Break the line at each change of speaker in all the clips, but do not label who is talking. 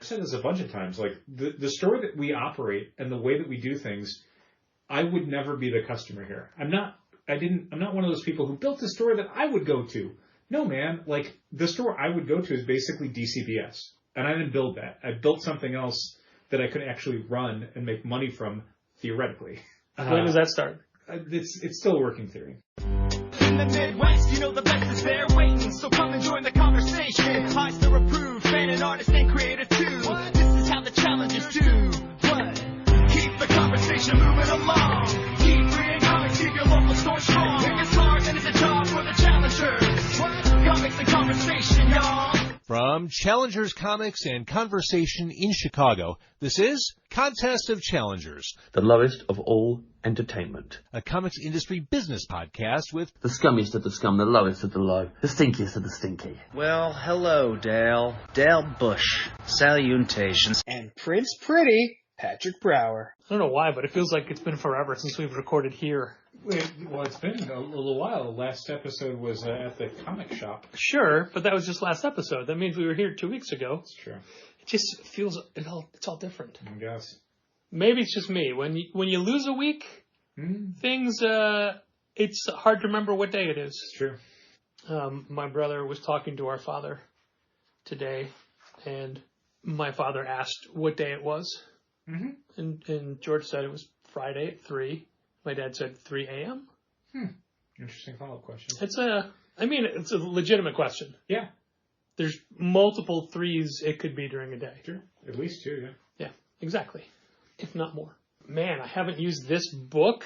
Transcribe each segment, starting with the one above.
said this a bunch of times. Like the store that we operate and the way that we do things, I would never be the customer here. I'm not one of those people who built a store that I would go to. No, man. Like the store I would go to is basically DCBS, and I didn't build that. I built something else that I could actually run and make money from theoretically.
When does that start?
It's still a working theory.
In the Midwest, you know the best is there waiting, so come and join the conversation. I still approve, fan and artist and creator too. What? This is how the challengers do. What? Keep the conversation moving along. Keep reading comics, keep your local store strong. If it's hard, then it's a job for the challengers. What? Comics and conversation, y'all.
From Challengers Comics and Conversation in Chicago, this is Contest of Challengers,
the lowest of all entertainment.
A comics industry business podcast with
the scummiest of the scum, the lowest of the low, the stinkiest of the stinky.
Well, hello, Dale. Dale Bush. Salutations.
And Prince Pretty, Patrick Brower.
I don't know why, but it feels like it's been forever since we've recorded here.
Well, it's been a little while. The last episode was at the comic shop.
Sure, but that was just last episode. That means we were here 2 weeks ago.
It's true.
It just feels it's all different.
I guess.
Maybe it's just me. When you lose a week, things it's hard to remember what day it is.
It's true.
My brother was talking to our father today, and my father asked what day it was, and George said it was Friday at 3. My dad said 3 a.m.
Interesting follow-up question.
It's a legitimate question.
Yeah.
There's multiple 3s it could be during a day.
Sure. At least 2, yeah.
Yeah, exactly. If not more. Man, I haven't used this book.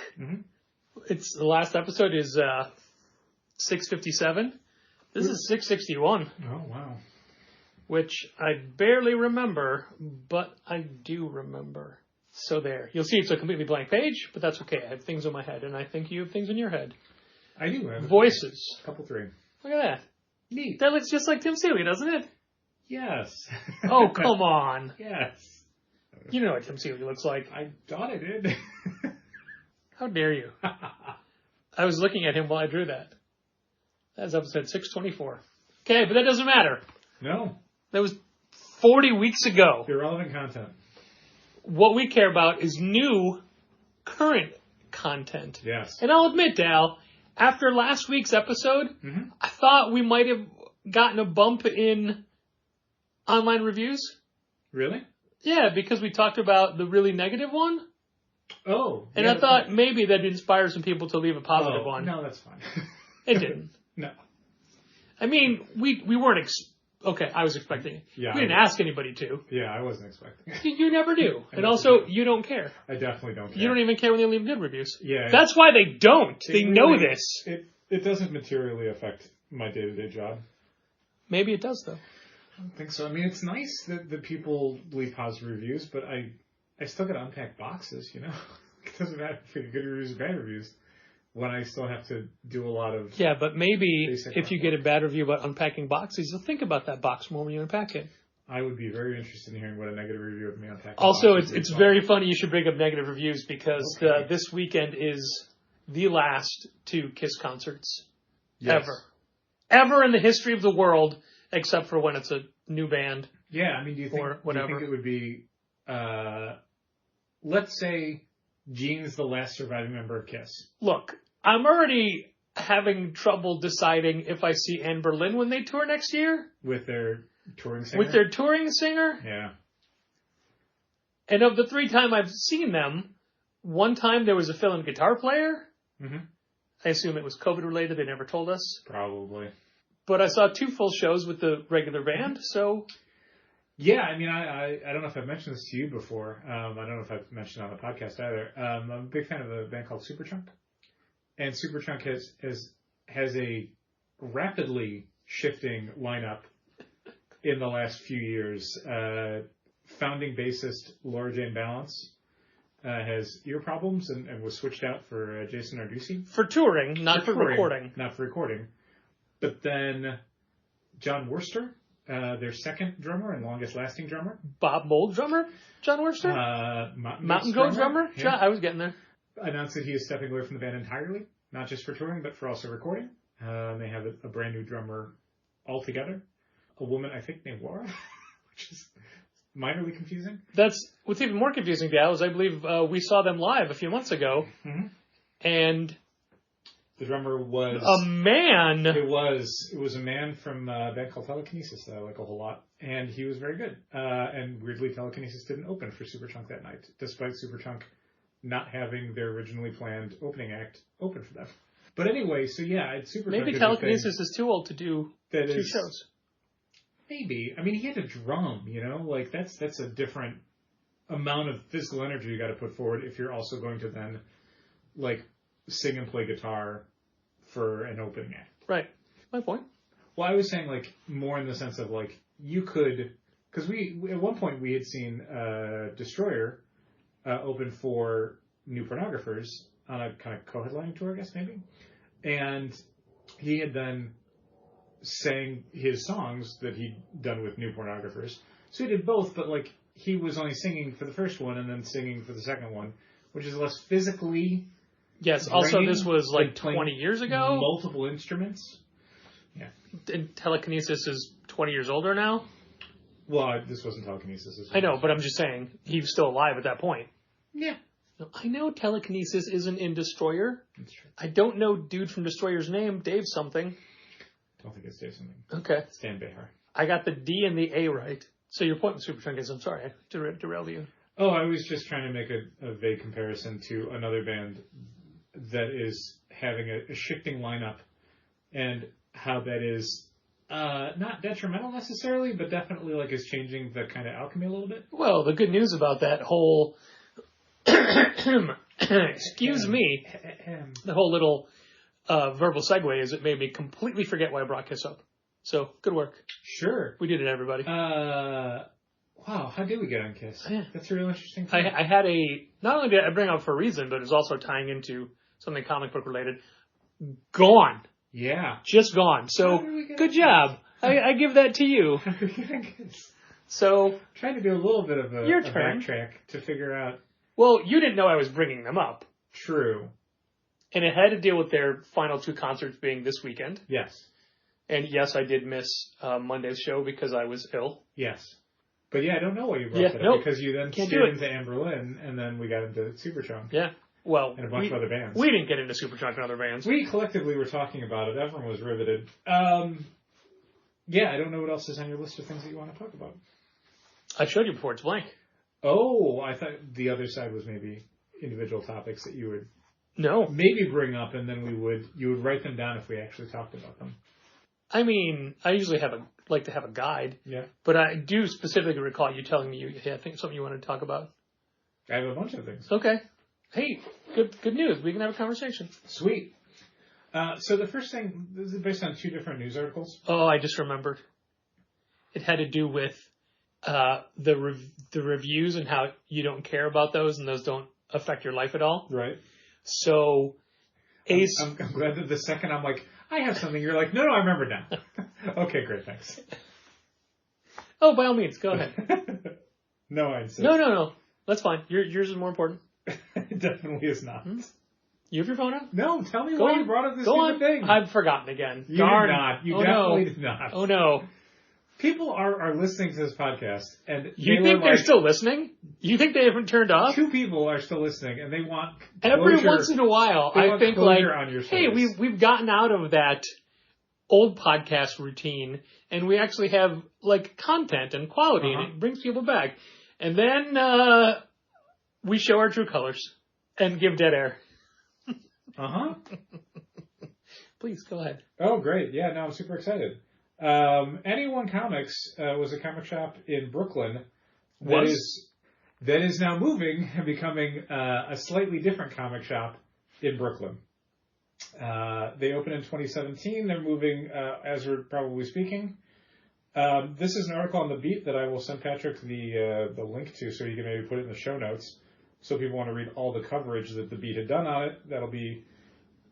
It's the last episode is 657. This is 661.
Oh, wow.
Which I barely remember, but I do remember. So there. You'll see it's a completely blank page, but that's okay. I have things in my head, and I think you have things in your head.
I do have
voices.
A couple 3.
Look at that.
Neat.
That looks just like Tim Seeley, doesn't it?
Yes.
Oh, come on.
Yes.
You know what Tim Seeley looks like.
I thought I did.
How dare you? I was looking at him while I drew that. That was episode 624. Okay, but that doesn't matter.
No.
That was 40 weeks ago.
Irrelevant content.
What we care about is new, current content.
Yes.
And I'll admit, Dal, after last week's episode, I thought we might have gotten a bump in online reviews.
Really?
Yeah, because we talked about the really negative one.
Oh.
And I thought maybe that'd inspire some people to leave a positive one.
No, that's fine.
It didn't.
No.
I mean, we weren't... Okay, I was expecting it.
Yeah,
we didn't ask anybody to.
Yeah, I wasn't expecting it.
You never do. And also, you don't care.
I definitely don't care.
You don't even care when they leave good reviews.
Yeah.
That's why they don't. They know this.
It doesn't materially affect my day-to-day job.
Maybe it does, though.
I don't think so. I mean, it's nice that people leave positive reviews, but I still got to unpack boxes, you know? It doesn't matter if you get good reviews or bad reviews when I still have to do a lot of...
Yeah, but maybe if you get a bad review about unpacking boxes, you'll think about that box more when you unpack it.
I would be very interested in hearing what a negative review of me unpacking
also,
boxes
it's very funny you should bring up negative reviews because this weekend is the last 2 Kiss concerts ever. Ever in the history of the world, except for when it's a new band.
Yeah, I mean, do you think it would be, let's say, Gene's the last surviving member of Kiss?
Look, I'm already having trouble deciding if I see Anne Boleyn when they tour next year.
With their touring singer?
With their touring singer?
Yeah.
And of the 3 times I've seen them, one time there was a fill-in guitar player. I assume it was COVID related. They never told us.
Probably.
But I saw 2 full shows with the regular band, so...
Yeah, I mean, I don't know if I've mentioned this to you before. I don't know if I've mentioned it on the podcast either. I'm a big fan of a band called Superchunk. And Superchunk has a rapidly shifting lineup in the last few years. Founding bassist Laura Jane Balance has ear problems and was switched out for Jason Narducci.
For touring, not for recording.
Not for recording. But then John Worster, their second drummer and longest lasting drummer.
Bob Mould drummer? John Worster? Mountain Goat drummer? Yeah. I was getting there.
Announced that he is stepping away from the band entirely, not just for touring, but for also recording. They have a brand new drummer altogether. A woman, I think, named Laura, which is minorly confusing.
That's what's even more confusing, Dal, is I believe we saw them live a few months ago, and
the drummer was
a man.
It was a man from a band called Telekinesis that I like a whole lot, and he was very good. And weirdly, Telekinesis didn't open for Superchunk that night, despite Superchunk not having their originally planned opening act open for them. But anyway, so yeah, it's Superchunk.
Maybe Telekinesis is too old to do two shows.
Maybe. I mean, he had to drum, like that's a different amount of physical energy you got to put forward if you're also going to then like sing and play guitar for an opening act.
Right. My point.
Well, I was saying like more in the sense of like you could, because we at one point we had seen Destroyer open for New Pornographers on a kind of co-headlining tour, I guess maybe, and he had then sang his songs that he'd done with New Pornographers. So he did both, but like he was only singing for the first one and then singing for the second one, which is less physically.
Yes. Also, this was like 20 years ago.
Multiple instruments. Yeah.
And Telekinesis is 20 years older now.
Well, this wasn't Telekinesis.
I know, but I'm just saying he was still alive at that point.
Yeah.
I know Telekinesis isn't in Destroyer.
That's true.
I don't know dude from Destroyer's name, Dave something.
I don't think it's Dave something.
Okay.
Stan Behar.
I got the D and the A right. So your point with Superchunk is, I'm sorry, I derailed you.
Oh, I was just trying to make a vague comparison to another band that is having a shifting lineup and how that is not detrimental necessarily, but definitely like is changing the kind of alchemy a little bit.
Well, the good news about that whole excuse me, the whole little verbal segue is it made me completely forget why I brought Kiss up. So, good work.
Sure.
We did it, everybody.
Wow, how did we get on Kiss?
Yeah.
That's a real interesting thing.
I had not only did I bring up for a reason, but it's also tying into something comic book related. Gone.
Yeah.
Just gone. So, good job. I give that to you.
How did we get on Kiss?
So,
trying to do a little bit of a
turn.
backtrack to figure out.
Well, you didn't know I was bringing them up.
True.
And it had to deal with their final two concerts being this weekend.
Yes.
And yes, I did miss Monday's show because I was ill.
Yes. But yeah, I don't know why you brought that up because you then steered into Amberlin and then we got into Superchunk.
Yeah. Well,
and a bunch of other bands.
We didn't get into Superchunk and other bands.
We collectively were talking about it. Everyone was riveted. Yeah, I don't know what else is on your list of things that you want to talk about.
I showed you before. It's blank.
Oh, I thought the other side was maybe individual topics that you would maybe bring up, and then you would write them down if we actually talked about them.
I mean, I usually like to have a guide.
Yeah.
But I do specifically recall you telling me I think something you wanted to talk about.
I have a bunch of things.
Okay. Hey, good news. We can have a conversation.
Sweet. So the first thing, this is based on two different news articles.
Oh, I just remembered. It had to do with the reviews and how you don't care about those and those don't affect your life at all.
Right.
So, Ace...
I'm glad that the second I'm like, I have something, you're like, no, I remember now. Okay, great, thanks.
Oh, by all means, go ahead.
No, I insist.
No. That's fine. Yours is more important.
It definitely is not.
You have your phone out?
No, tell me why you brought up this stupid thing.
I've forgotten again.
You
Darn.
did not. You definitely did not.
Oh, no.
People are listening to this podcast, and
you think they're still listening? You think they haven't turned off?
Two people are still listening, and they want
closure. Every once in a while, I think like, hey, we've gotten out of that old podcast routine, and we actually have like content and quality, and it brings people back. And then we show our true colors and give dead air. Please go ahead.
Oh, great! Yeah, no, I'm super excited. Anyone Comics was a comic shop in Brooklyn that is now moving and becoming a slightly different comic shop in Brooklyn. They opened in 2017. They're moving as we're probably speaking. This is an article on The Beat that I will send Patrick the link to so you can maybe put it in the show notes so people want to read all the coverage that The Beat had done on it. That'll be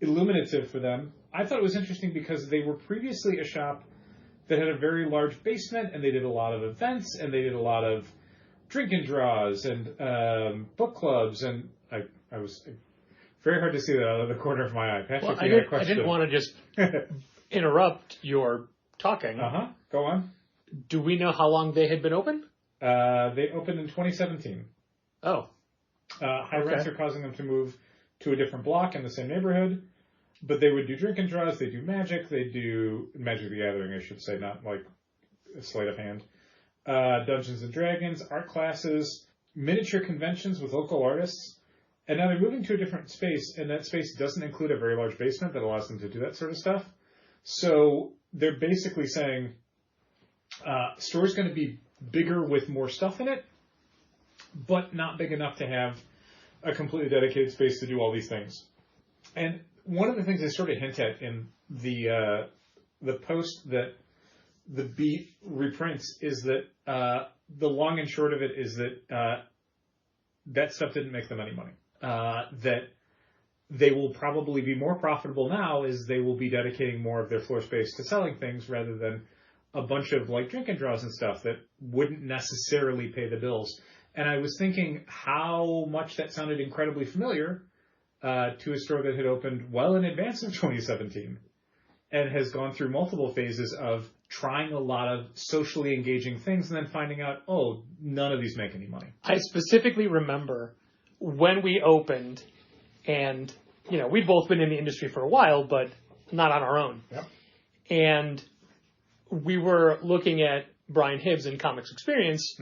illuminative for them. I thought it was interesting because they were previously a shop that had a very large basement, and they did a lot of events, and they did a lot of drink and draws, and book clubs, and I was very hard to see that out of the corner of my eye. Patrick,
I didn't want to just interrupt your talking.
Go on.
Do we know how long they had been open?
They opened in 2017.
Oh.
High rents are causing them to move to a different block in the same neighborhood. But they would do drink and draws, they do Magic, they do Magic the Gathering, I should say, not like a sleight of hand. Dungeons and Dragons, art classes, miniature conventions with local artists. And now they're moving to a different space, and that space doesn't include a very large basement that allows them to do that sort of stuff. So they're basically saying, store's going to be bigger with more stuff in it, but not big enough to have a completely dedicated space to do all these things. And one of the things they sort of hint at in the post that the Beat reprints is that the long and short of it is that that stuff didn't make them any money. That they will probably be more profitable now as they will be dedicating more of their floor space to selling things rather than a bunch of like drink and draws and stuff that wouldn't necessarily pay the bills. And I was thinking how much that sounded incredibly familiar to a store that had opened well in advance of 2017 and has gone through multiple phases of trying a lot of socially engaging things and then finding out, oh, none of these make any money.
I specifically remember when we opened and, you know, we'd both been in the industry for a while, but not on our own.
Yep.
And we were looking at Brian Hibbs in Comics Experience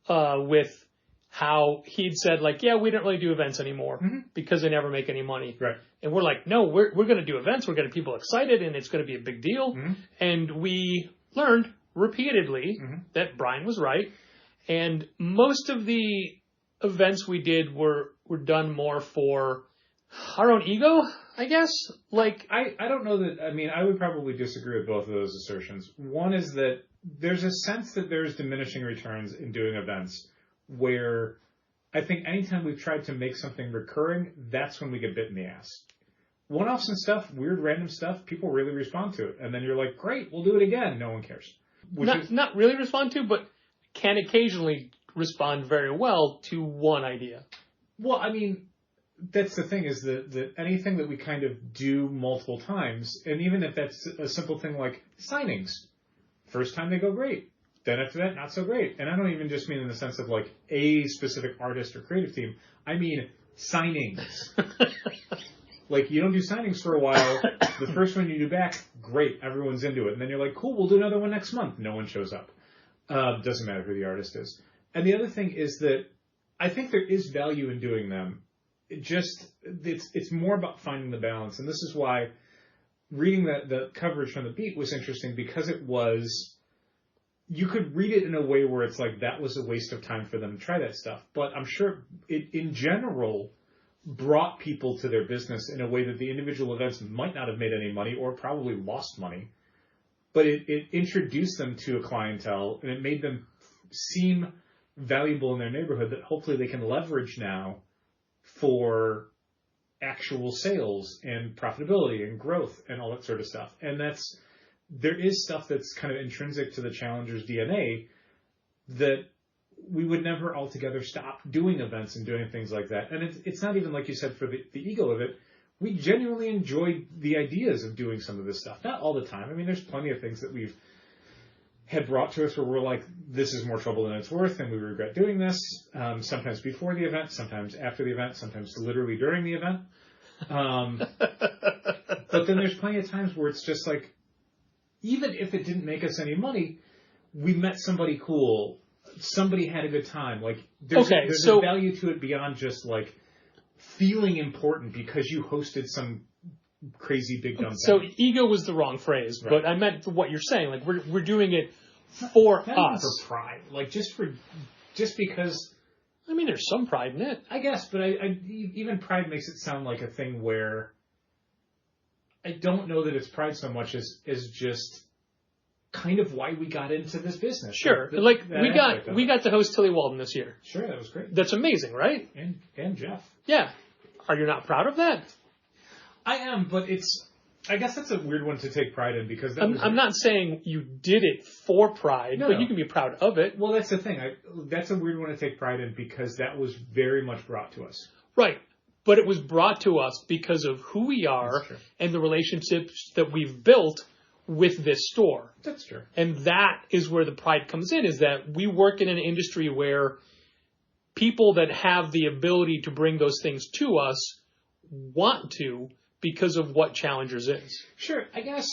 with how he'd said, like, yeah, we don't really do events anymore because they never make any money.
Right.
And we're like, no, we're going to do events. We're going to get people excited, and it's going to be a big deal. And we learned repeatedly that Brian was right. And most of the events we did were done more for our own ego, I guess. Like,
I don't know that, I mean, I would probably disagree with both of those assertions. One is that there's a sense that there's diminishing returns in doing events where I think anytime we've tried to make something recurring, that's when we get bit in the ass. One-offs and stuff, weird random stuff, people really respond to it. And then you're like, great, we'll do it again. No one cares.
Not really respond to, but can occasionally respond very well to one idea.
Well, I mean, that's the thing is that anything that we kind of do multiple times, and even if that's a simple thing like signings, first time they go great. Then after that, not so great. And I don't even just mean in the sense of like a specific artist or creative team. I mean signings. Like you don't do signings for a while. The first one you do back, great. Everyone's into it. And then you're like, cool, we'll do another one next month. No one shows up. Doesn't matter who the artist is. And the other thing is that I think there is value in doing them. It's more about finding the balance. And this is why reading the coverage from the Beat was interesting because it was... You could read it in a way where it's like that was a waste of time for them to try that stuff. But I'm sure it, in general, brought people to their business in a way that the individual events might not have made any money or probably lost money. But it introduced them to a clientele and it made them seem valuable in their neighborhood that hopefully they can leverage now for actual sales and profitability and growth and all that sort of stuff. And there is stuff that's kind of intrinsic to the Challenger's DNA that we would never altogether stop doing events and doing things like that. And it's not even like you said for the ego of it. We genuinely enjoy the ideas of doing some of this stuff. Not all the time. I mean, there's plenty of things that we've had brought to us where we're like, this is more trouble than it's worth, and we regret doing this. Sometimes before the event, sometimes after the event, sometimes literally during the event. But then there's plenty of times where it's just like, even if it didn't make us any money, we met somebody cool. Somebody had a good time. Like there's a value to it beyond just like feeling important because you hosted some crazy big dumb thing.
So ego was the wrong phrase, right. But I meant what you're saying. Like we're doing it for us.
Not for pride. Like just because.
I mean, there's some pride in it.
I guess, but I even pride makes it sound like a thing where. I don't know that it's pride so much as just kind of why we got into this business.
Sure. We got to host Tilly Walden this year.
Sure, that was great.
That's amazing, right?
And Jeff.
Yeah. Are you not proud of that?
I am, but I guess that's a weird one to take pride in because
I'm not saying you did it for pride, but you can be proud of it.
Well, that's the thing. That's a weird one to take pride in because that was very much brought to us.
Right. But it was brought to us because of who we are and the relationships that we've built with this store.
That's true.
And that is where the pride comes in, is that we work in an industry where people that have the ability to bring those things to us want to because of what Challengers is.
Sure. I guess,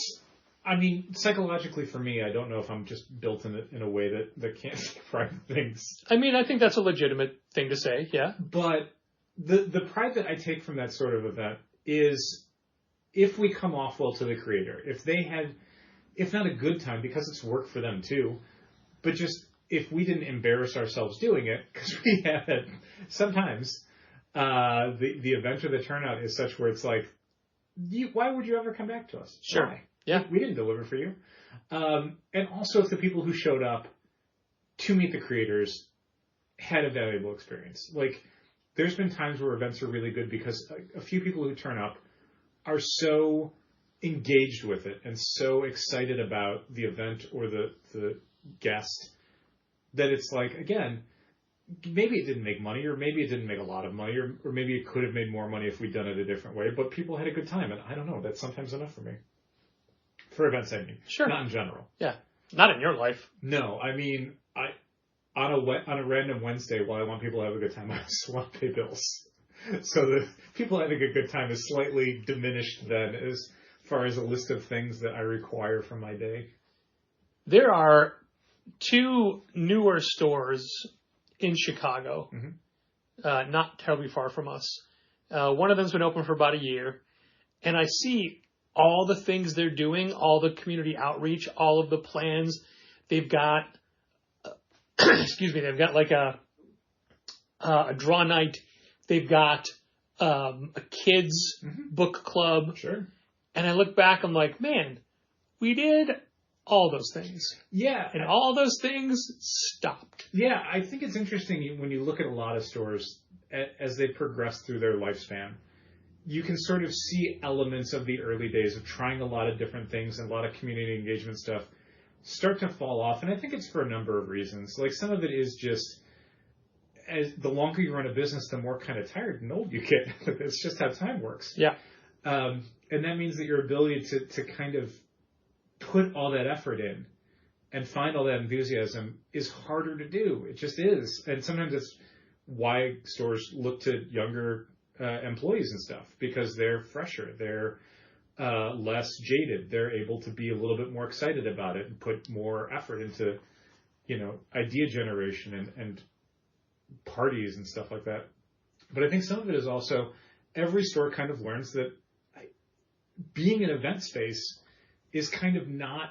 I mean, psychologically for me, I don't know if I'm just built in a way that can't take pride in things.
I mean, I think that's a legitimate thing to say, yeah.
But the pride that I take from that sort of event is if we come off well to the creator, if they had, if not a good time, because it's work for them too, but just if we didn't embarrass ourselves doing it, because we had sometimes the event or the turnout is such where it's like, why would you ever come back to us?
Sure.
Why?
Yeah.
We didn't deliver for you. And also if the people who showed up to meet the creators had a valuable experience. Like, there's been times where events are really good because a few people who turn up are so engaged with it and so excited about the event or the guest that it's like, again, maybe it didn't make money, or maybe it didn't make a lot of money, or maybe it could have made more money if we'd done it a different way, but people had a good time, and I don't know, that's sometimes enough for me. For events, I mean. Sure. Not in general.
Yeah. Not in your life.
No, I mean, on a random Wednesday, while I want people to have a good time, I just want to pay bills. So the people having a good time is slightly diminished then as far as a list of things that I require from my day.
There are 2 newer stores in Chicago, not terribly far from us. One of them's been open for about a year, and I see all the things they're doing, all the community outreach, all of the plans. They've got, they've got like a draw night. They've got a kids book club.
Sure.
And I look back, I'm like, man, we did all those things.
Yeah.
And all those things stopped.
Yeah, I think it's interesting when you look at a lot of stores as they progress through their lifespan. You can sort of see elements of the early days of trying a lot of different things and a lot of community engagement stuff start to fall off. And I think it's for a number of reasons. Like, some of it is just, as the longer you run a business, the more kind of tired and old you get. It's just how time works.
Yeah.
And that means that your ability to kind of put all that effort in and find all that enthusiasm is harder to do. It just is. And sometimes it's why stores look to younger employees and stuff, because they're fresher, they're less jaded, they're able to be a little bit more excited about it and put more effort into, idea generation and parties and stuff like that. But I think some of it is also every store kind of learns that being an event space is kind of not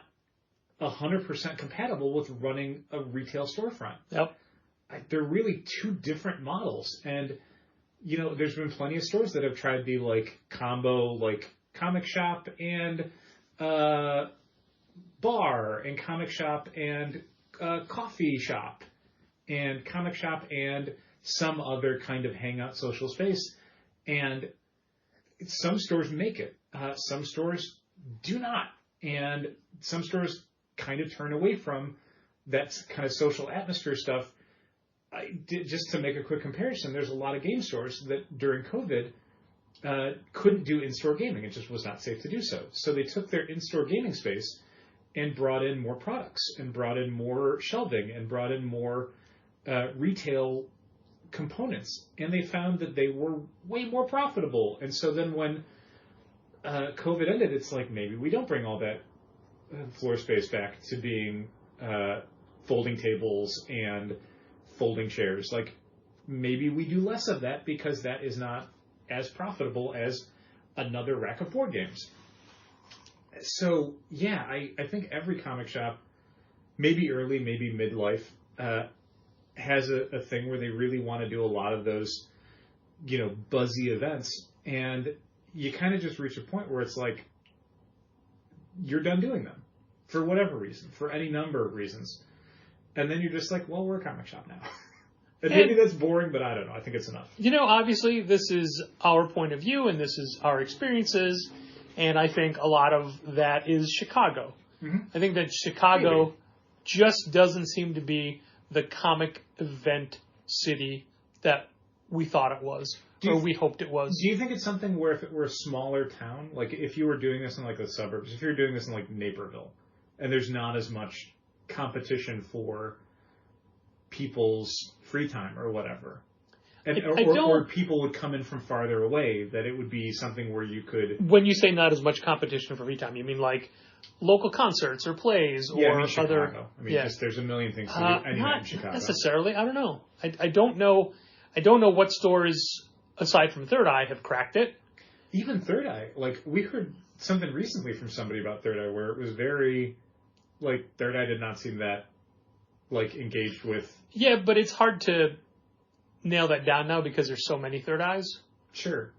100% compatible with running a retail storefront.
Yep.
They're really 2 different models. And, there's been plenty of stores that have tried the combo, comic shop and bar, and comic shop and coffee shop, and comic shop and some other kind of hangout social space. And some stores make it. Some stores do not. And some stores kind of turn away from that kind of social atmosphere stuff. Just to make a quick comparison, there's a lot of game stores that during COVID couldn't do in-store gaming. It just was not safe to do so. So they took their in-store gaming space and brought in more products and brought in more shelving and brought in more retail components. And they found that they were way more profitable. And so then when COVID ended, it's like, maybe we don't bring all that floor space back to being folding tables and folding chairs. Like, maybe we do less of that because that is not as profitable as another rack of board games. So, yeah, I think every comic shop, maybe early, maybe midlife, has a thing where they really want to do a lot of those, buzzy events. And you kind of just reach a point where it's like, you're done doing them for whatever reason, for any number of reasons. And then you're just like, well, we're a comic shop now. And maybe that's boring, but I don't know. I think it's enough.
Obviously, this is our point of view, and this is our experiences, and I think a lot of that is Chicago. Mm-hmm. I think that Chicago just doesn't seem to be the comic event city that we thought it was, or we hoped it was.
Do you think it's something where if it were a smaller town, like if you were doing this in like the suburbs, if you were doing this in like Naperville, and there's not as much competition for people's free time or whatever, and or people would come in from farther away, that it would be something where you could...
When you say not as much competition for free time, you mean like local concerts or plays or
Chicago. I mean, just there's a million things to do anywhere in Chicago.
Not necessarily. I don't know. I don't know. I don't know what stores, aside from Third Eye, have cracked it.
Even Third Eye. Like, we heard something recently from somebody about Third Eye where it was very... Like, Third Eye did not seem that, like, engaged with...
Yeah, but it's hard to nail that down now because there's so many Third Eyes.
Sure.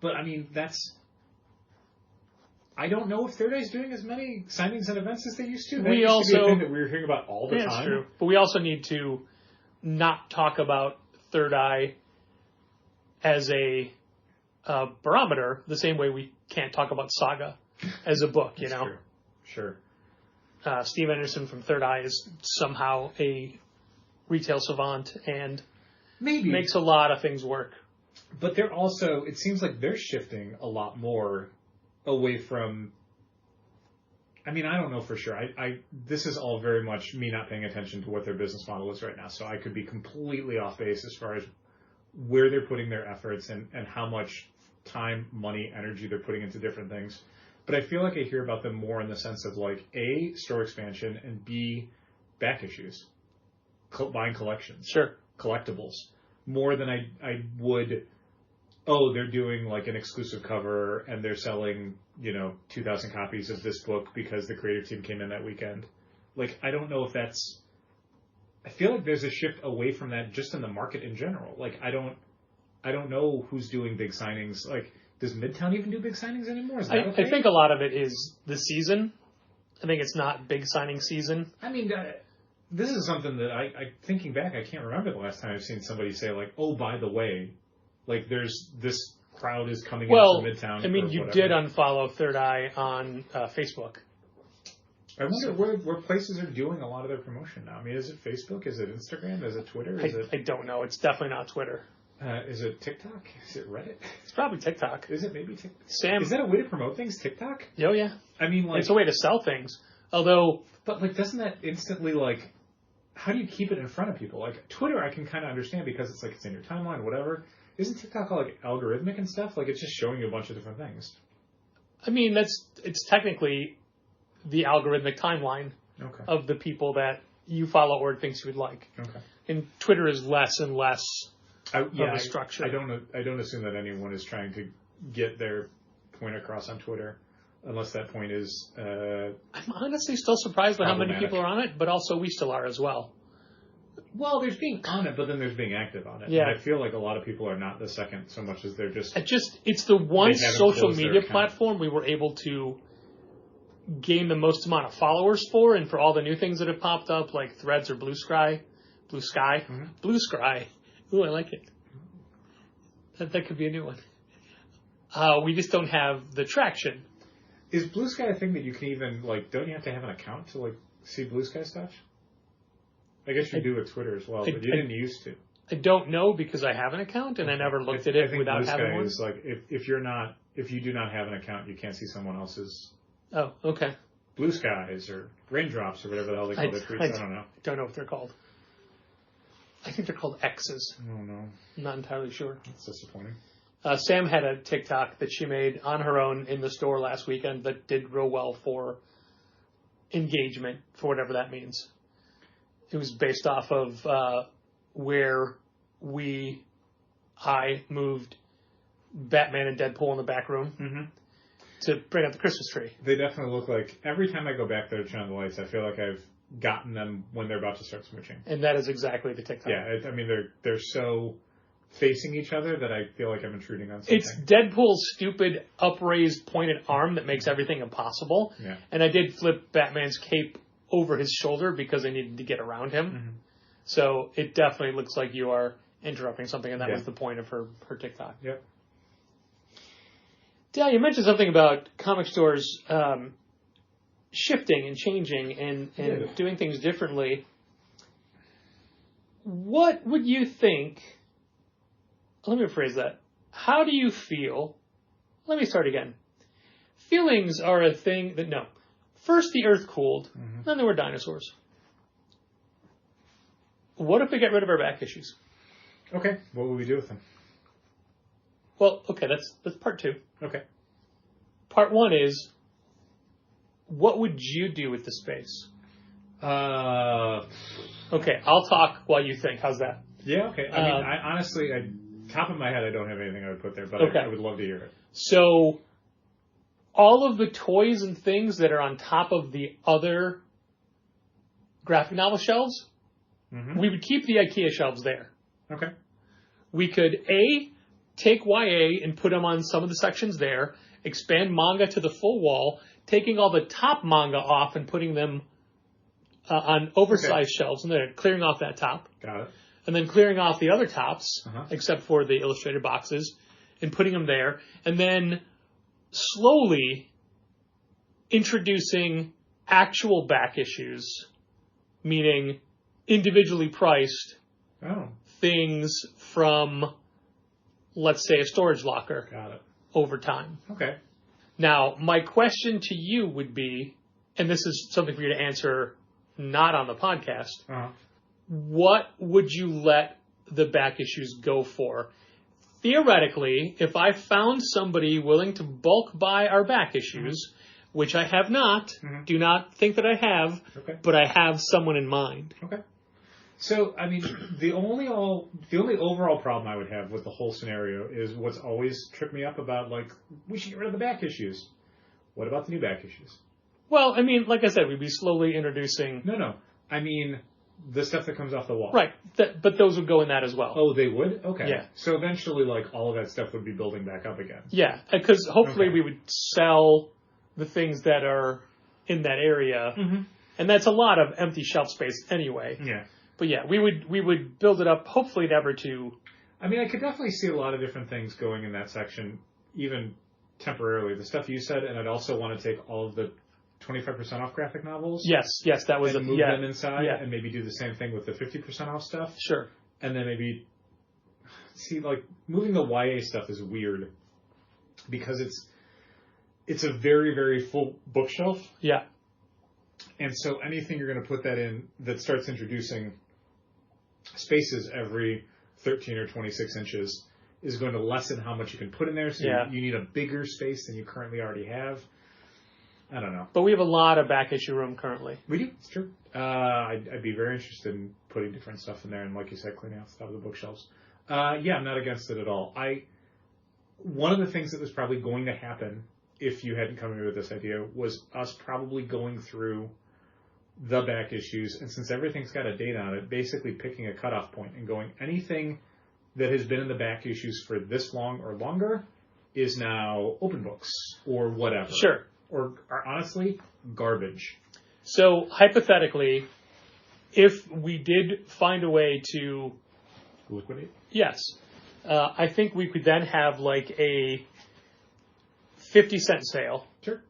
But, I mean, that's... I don't know if Third Eye's doing as many signings and events as they used to. That used to be a thing that we were hearing about all the time.
That's true. But we also need to not talk about Third Eye as a barometer the same way we can't talk about Saga as a book, you know?
True. Sure.
Steve Anderson from Third Eye is somehow a retail savant and makes a lot of things work.
But they're also, it seems like they're shifting a lot more away from, I mean, I don't know for sure. This is all very much me not paying attention to what their business model is right now. So I could be completely off base as far as where they're putting their efforts and how much time, money, energy they're putting into different things. But I feel like I hear about them more in the sense of like A, store expansion, and B, back issues, buying collections, collectibles, more than I would. Oh, they're doing like an exclusive cover and they're selling, 2,000 copies of this book because the creative team came in that weekend. Like, I don't know if that's, I feel like there's a shift away from that just in the market in general. Like, I don't know who's doing big signings. Like, does Midtown even do big signings anymore? Is that okay?
I think a lot of it is the season. I think it's not big signing season.
I mean, this is something that thinking back, I can't remember the last time I've seen somebody say like, oh, by the way, like there's this crowd is coming in from Midtown.
I mean, you did unfollow Third Eye on Facebook.
I wonder where places are doing a lot of their promotion now. I mean, is it Facebook? Is it Instagram? Is it Twitter?
I don't know. It's definitely not Twitter.
Is it TikTok? Is it Reddit?
It's probably TikTok.
Is it maybe TikTok?
Sam,
is that a way to promote things, TikTok?
Oh, yeah.
I mean, like...
It's a way to sell things. Although...
But, like, doesn't that instantly, like... How do you keep it in front of people? Like, Twitter I can kind of understand because it's like it's in your timeline, whatever. Isn't TikTok all, like, algorithmic and stuff? Like, it's just showing you a bunch of different things.
I mean, it's technically the algorithmic timeline of the people that you follow or things you would like. Okay. And Twitter is less and less... of a structure.
I don't assume that anyone is trying to get their point across on Twitter, unless that point is.
I'm honestly still surprised by how many people are on it, but also we still are as well.
Well, there's being on it, but then there's being active on it.
Yeah.
And I feel like a lot of people are not the second so much as they're just.
It's the one social media platform we were able to gain the most amount of followers for, and for all the new things that have popped up, like Threads or Blue Sky. Ooh, I like it. That could be a new one. We just don't have the traction.
Is Blue Sky a thing that you can even, like, don't you have to have an account to, like, see Blue Sky stuff? I guess you do with Twitter as well, but you didn't used to.
I don't know because I have an account and I never looked at it without having one.
Blue Sky is, like, if you do not have an account, you can't see someone else's.
Oh, okay.
Blue Skies or Raindrops or whatever the hell they call their tweets. I don't know.
Don't know what they're called. I think they're called X's.
Oh, no.
I'm not entirely sure.
That's disappointing.
Sam had a TikTok that she made on her own in the store last weekend that did real well for engagement, for whatever that means. It was based off of where I moved Batman and Deadpool in the back room to bring out the Christmas tree.
They definitely look like, every time I go back there to turn on the lights, I feel like I've gotten them when they're about to start smooching.
And that is exactly the TikTok.
Yeah, I mean, they're so facing each other that I feel like I'm intruding on something.
It's Deadpool's stupid upraised pointed arm that makes everything impossible.
Yeah.
And I did flip Batman's cape over his shoulder because I needed to get around him. Mm-hmm. So it definitely looks like you are interrupting something, and that was the point of her TikTok.
Yep.
Yeah, you mentioned something about comic stores shifting and changing and doing things differently. What would you think let me rephrase that. How do you feel? Let me start again. Feelings are a thing that, no. First the earth cooled, then there were dinosaurs. What if we get rid of our back issues?
Okay, what would we do with them?
Well, okay, that's part 2.
Okay.
Part 1 is, what would you do with the space? Okay, I'll talk while you think. How's that?
Yeah, okay. I mean, I honestly, top of my head, I don't have anything I would put there, but
okay.
I would love to hear it.
So, all of the toys and things that are on top of the other graphic novel shelves, we would keep the IKEA shelves there.
Okay.
We could, A, take YA and put them on some of the sections there, expand manga to the full wall, taking all the top manga off and putting them on oversized shelves, and then clearing off that top.
Got it.
And then clearing off the other tops, except for the illustrated boxes, and putting them there. And then slowly introducing actual back issues, meaning individually priced things from, let's say, a storage locker.
Got it.
Over time.
Okay.
Now, my question to you would be, and this is something for you to answer not on the podcast, what would you let the back issues go for? Theoretically, if I found somebody willing to bulk buy our back issues, which I have not, do not think that I have, but I have someone in mind.
Okay. So, I mean, the only overall problem I would have with the whole scenario is what's always tripped me up about, like, we should get rid of the back issues. What about the new back issues?
Well, I mean, like I said, we'd be slowly introducing...
No. I mean, the stuff that comes off the wall.
Right. But those would go in that as well.
Oh, they would? Okay.
Yeah.
So eventually, like, all of that stuff would be building back up again.
Yeah, because hopefully we would sell the things that are in that area. And that's a lot of empty shelf space anyway.
Yeah.
But yeah, we would build it up, hopefully never to...
I mean, I could definitely see a lot of different things going in that section, even temporarily. The stuff you said, and I'd also want to take all of the 25% off graphic novels.
Yes, that was
and move them inside, and maybe do the same thing with the 50% off stuff.
Sure.
And then maybe... See, like, moving the YA stuff is weird, because it's a very, very full bookshelf.
Yeah.
And so anything you're going to put that in that starts introducing spaces every 13 or 26 inches is going to lessen how much you can put in there. So you need a bigger space than you currently already have. I don't know.
But we have a lot of back issue room currently.
We do. It's true. I'd be very interested in putting different stuff in there. And like you said, cleaning out the top of the bookshelves. Yeah, I'm not against it at all. One of the things that was probably going to happen if you hadn't come in with this idea was us probably going through the back issues, and since everything's got a date on it, basically picking a cutoff point and going, anything that has been in the back issues for this long or longer is now open books or whatever.
Sure.
Or honestly, garbage.
So hypothetically, if we did find a way to
liquidate,
yes, I think we could then have like a 50-cent sale.
Sure.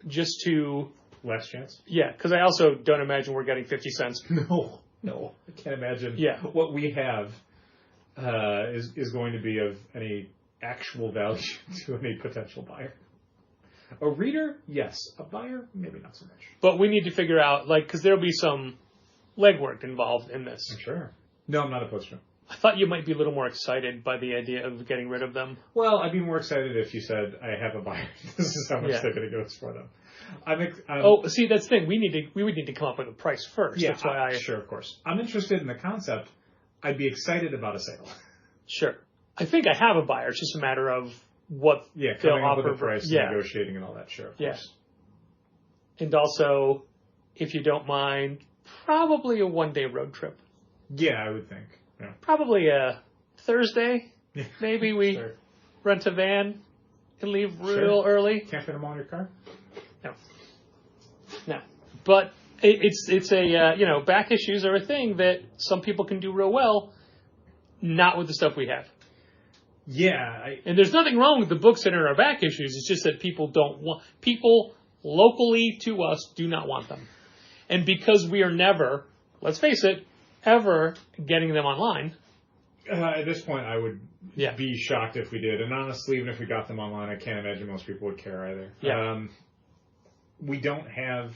Just to...
Last chance?
Yeah, because I also don't imagine we're getting 50 cents.
No. I can't imagine what we have is going to be of any actual value to any potential buyer. A reader, yes. A buyer, maybe not so much.
But we need to figure out, like, because there'll be some legwork involved in this.
Sure. No, I'm not opposed to it.
I thought you might be a little more excited by the idea of getting rid of them.
Well, I'd be more excited if you said, I have a buyer. This is how much they're going to go for them.
See, that's the thing. We would need to come up with a price first.
Yeah,
that's why
sure, of course. I'm interested in the concept. I'd be excited about a sale.
Sure. I think I have a buyer. It's just a matter of what they'll
coming up
offer.
with the price, negotiating and all that, sure, of course.
And also, if you don't mind, probably a one-day road trip.
Yeah, I would think. Yeah.
Probably a Thursday. Maybe we rent a van and leave real early.
Can't fit them all in your car?
No. But it's a, back issues are a thing that some people can do real well, not with the stuff we have.
Yeah.
And there's nothing wrong with the books that are in our back issues. It's just that people locally to us do not want them. And because we are never, let's face it, ever getting them online.
At this point, I would be shocked if we did. And honestly, even if we got them online, I can't imagine most people would care either.
Yeah.
We don't have...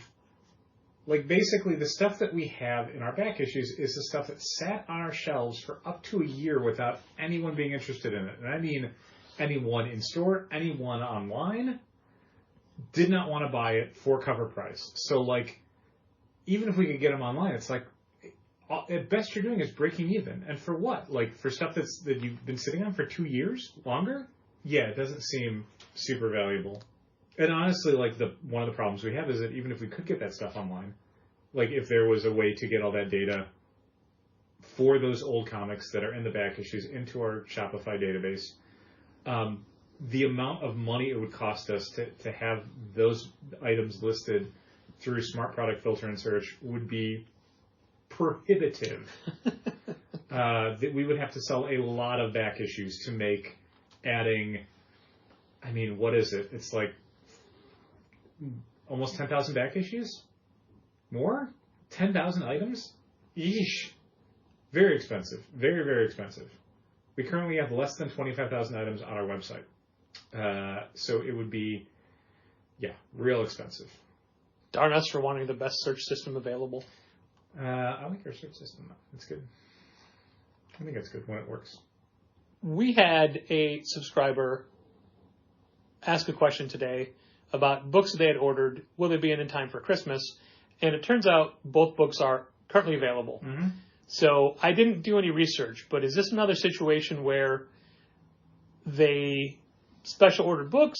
Like, basically, the stuff that we have in our back issues is the stuff that sat on our shelves for up to a year without anyone being interested in it. And I mean anyone in store, anyone online did not want to buy it for cover price. So, like, even if we could get them online, it's like, at best you're doing is breaking even. And for what? Like, for stuff that you've been sitting on for 2 years? Longer? Yeah, it doesn't seem super valuable. And honestly, like, one of the problems we have is that even if we could get that stuff online, like, if there was a way to get all that data for those old comics that are in the back issues into our Shopify database, the amount of money it would cost us to have those items listed through Smart Product Filter and Search would be prohibitive. That we would have to sell a lot of back issues to make adding, I mean, what is it? It's like almost 10,000 back issues? More? 10,000 items? Yeesh. Very expensive. Very, very expensive. We currently have less than 25,000 items on our website. So it would be, real expensive.
Darn us for wanting the best search system available.
I like our search system. It's good. I think it's good when it works.
We had a subscriber ask a question today about books they had ordered. Will they be in time for Christmas? And it turns out both books are currently available. Mm-hmm. So I didn't do any research, but is this another situation where they special ordered books,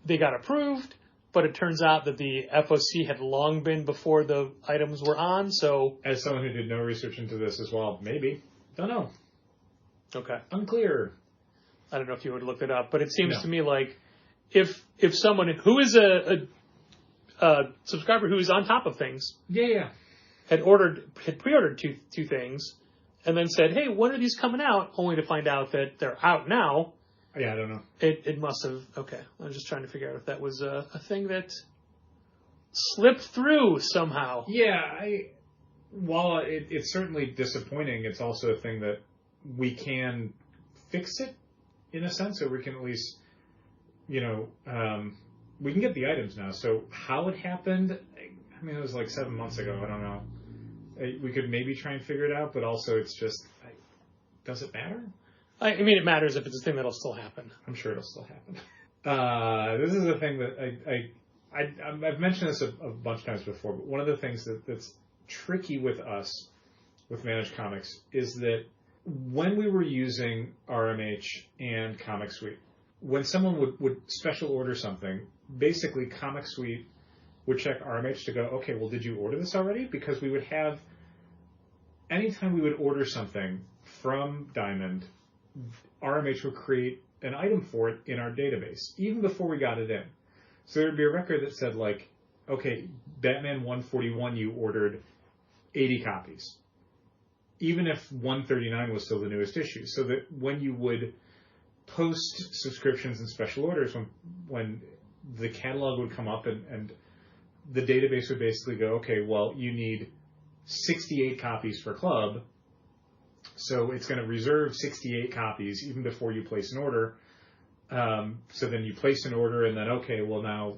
they got approved, but it turns out that the FOC had long been before the items were on, so...
As someone who did no research into this as well, maybe. Don't know.
Okay.
Unclear.
I don't know if you would look it up, but it seems to me like if someone who is a subscriber who is on top of things...
Yeah.
had pre-ordered two things, and then said, hey, when are these coming out? Only to find out that they're out now.
Yeah, I don't know.
It must have... Okay. I was just trying to figure out if that was a thing that slipped through somehow.
Yeah, while it's certainly disappointing, it's also a thing that we can fix it, in a sense, or we can at least, we can get the items now. So how it happened, I mean, it was like 7 months ago. I don't know. We could maybe try and figure it out, but also it's just, does it matter?
I mean, it matters if it's a thing that'll still happen.
I'm sure it'll still happen. This is a thing that I've mentioned this a bunch of times before, but one of the things that's tricky with us, with Managed Comics, is that when we were using RMH and Comic Suite, when someone would special order something, basically Comic Suite would check RMH to go, okay, well, did you order this already? Because we would have, anytime we would order something from Diamond, RMH would create an item for it in our database, even before we got it in. So there would be a record that said, like, okay, Batman 141, you ordered 80 copies, even if 139 was still the newest issue. So that when you would post subscriptions and special orders, when the catalog would come up and the database would basically go, okay, well, you need 68 copies for Club, so it's going to reserve 68 copies even before you place an order. So then you place an order, and then, okay, well, now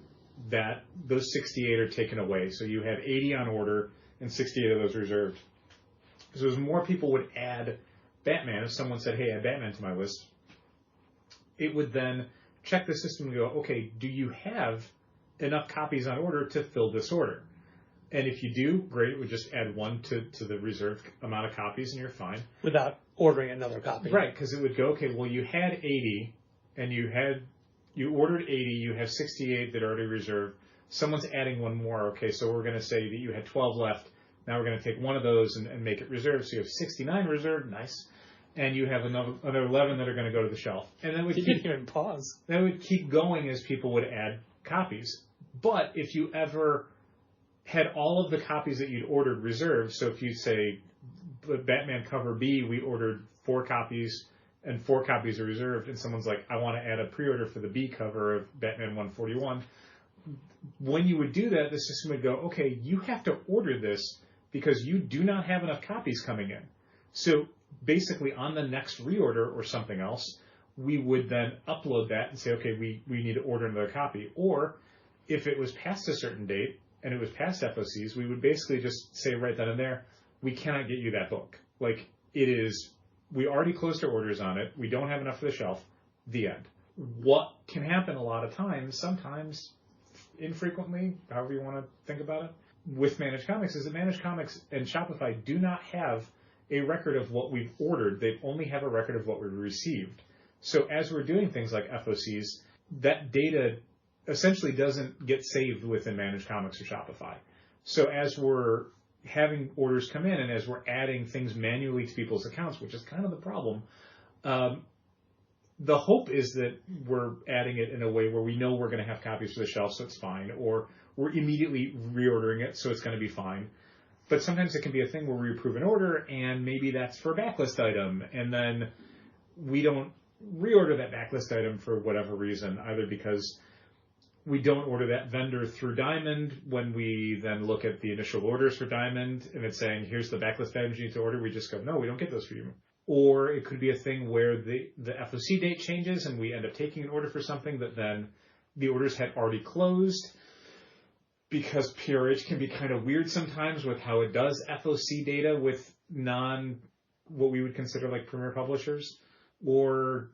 those 68 are taken away. So you have 80 on order and 68 of those reserved. So as more people would add Batman, if someone said, hey, add Batman to my list, it would then check the system and go, okay, do you have enough copies on order to fill this order? And if you do, great, it would just add one to the reserved amount of copies and you're fine.
Without ordering another copy.
Right, because it would go, okay, well, you had 80 and you ordered 80, you have 68 that are already reserved. Someone's adding one more, okay, so we're going to say that you had 12 left. Now we're going to take one of those and make it reserved. So you have 69 reserved, nice. And you have another 11 that are going to go to the shelf. And then
you didn't even pause.
That would keep going as people would add copies. But if you ever had all of the copies that you'd ordered reserved, so if you say Batman cover B, we ordered 4 copies and 4 copies are reserved, and someone's like, I want to add a pre-order for the B cover of Batman 141, when you would do that, the system would go, okay, you have to order this because you do not have enough copies coming in. So basically on the next reorder or something else, we would then upload that and say, okay, we need to order another copy. Or if it was past a certain date and it was past FOCs, we would basically just say right then and there, we cannot get you that book. Like, it is, we already closed our orders on it. We don't have enough for the shelf. The end. What can happen a lot of times, sometimes infrequently, however you want to think about it, with Managed Comics is that Managed Comics and Shopify do not have a record of what we've ordered. They only have a record of what we've received. So as we're doing things like FOCs, that data essentially doesn't get saved within Managed Comics or Shopify. So as we're having orders come in and as we're adding things manually to people's accounts, which is kind of the problem, the hope is that we're adding it in a way where we know we're going to have copies for the shelf, so it's fine, or we're immediately reordering it, so it's going to be fine. But sometimes it can be a thing where we approve an order, and maybe that's for a backlist item, and then we don't reorder that backlist item for whatever reason, either because we don't order that vendor through Diamond. When we then look at the initial orders for Diamond, and it's saying, here's the backlist items you need to order, we just go, no, we don't get those for you. Or it could be a thing where the FOC date changes and we end up taking an order for something that then the orders had already closed, because PRH can be kind of weird sometimes with how it does FOC data with what we would consider like premier publishers. Or,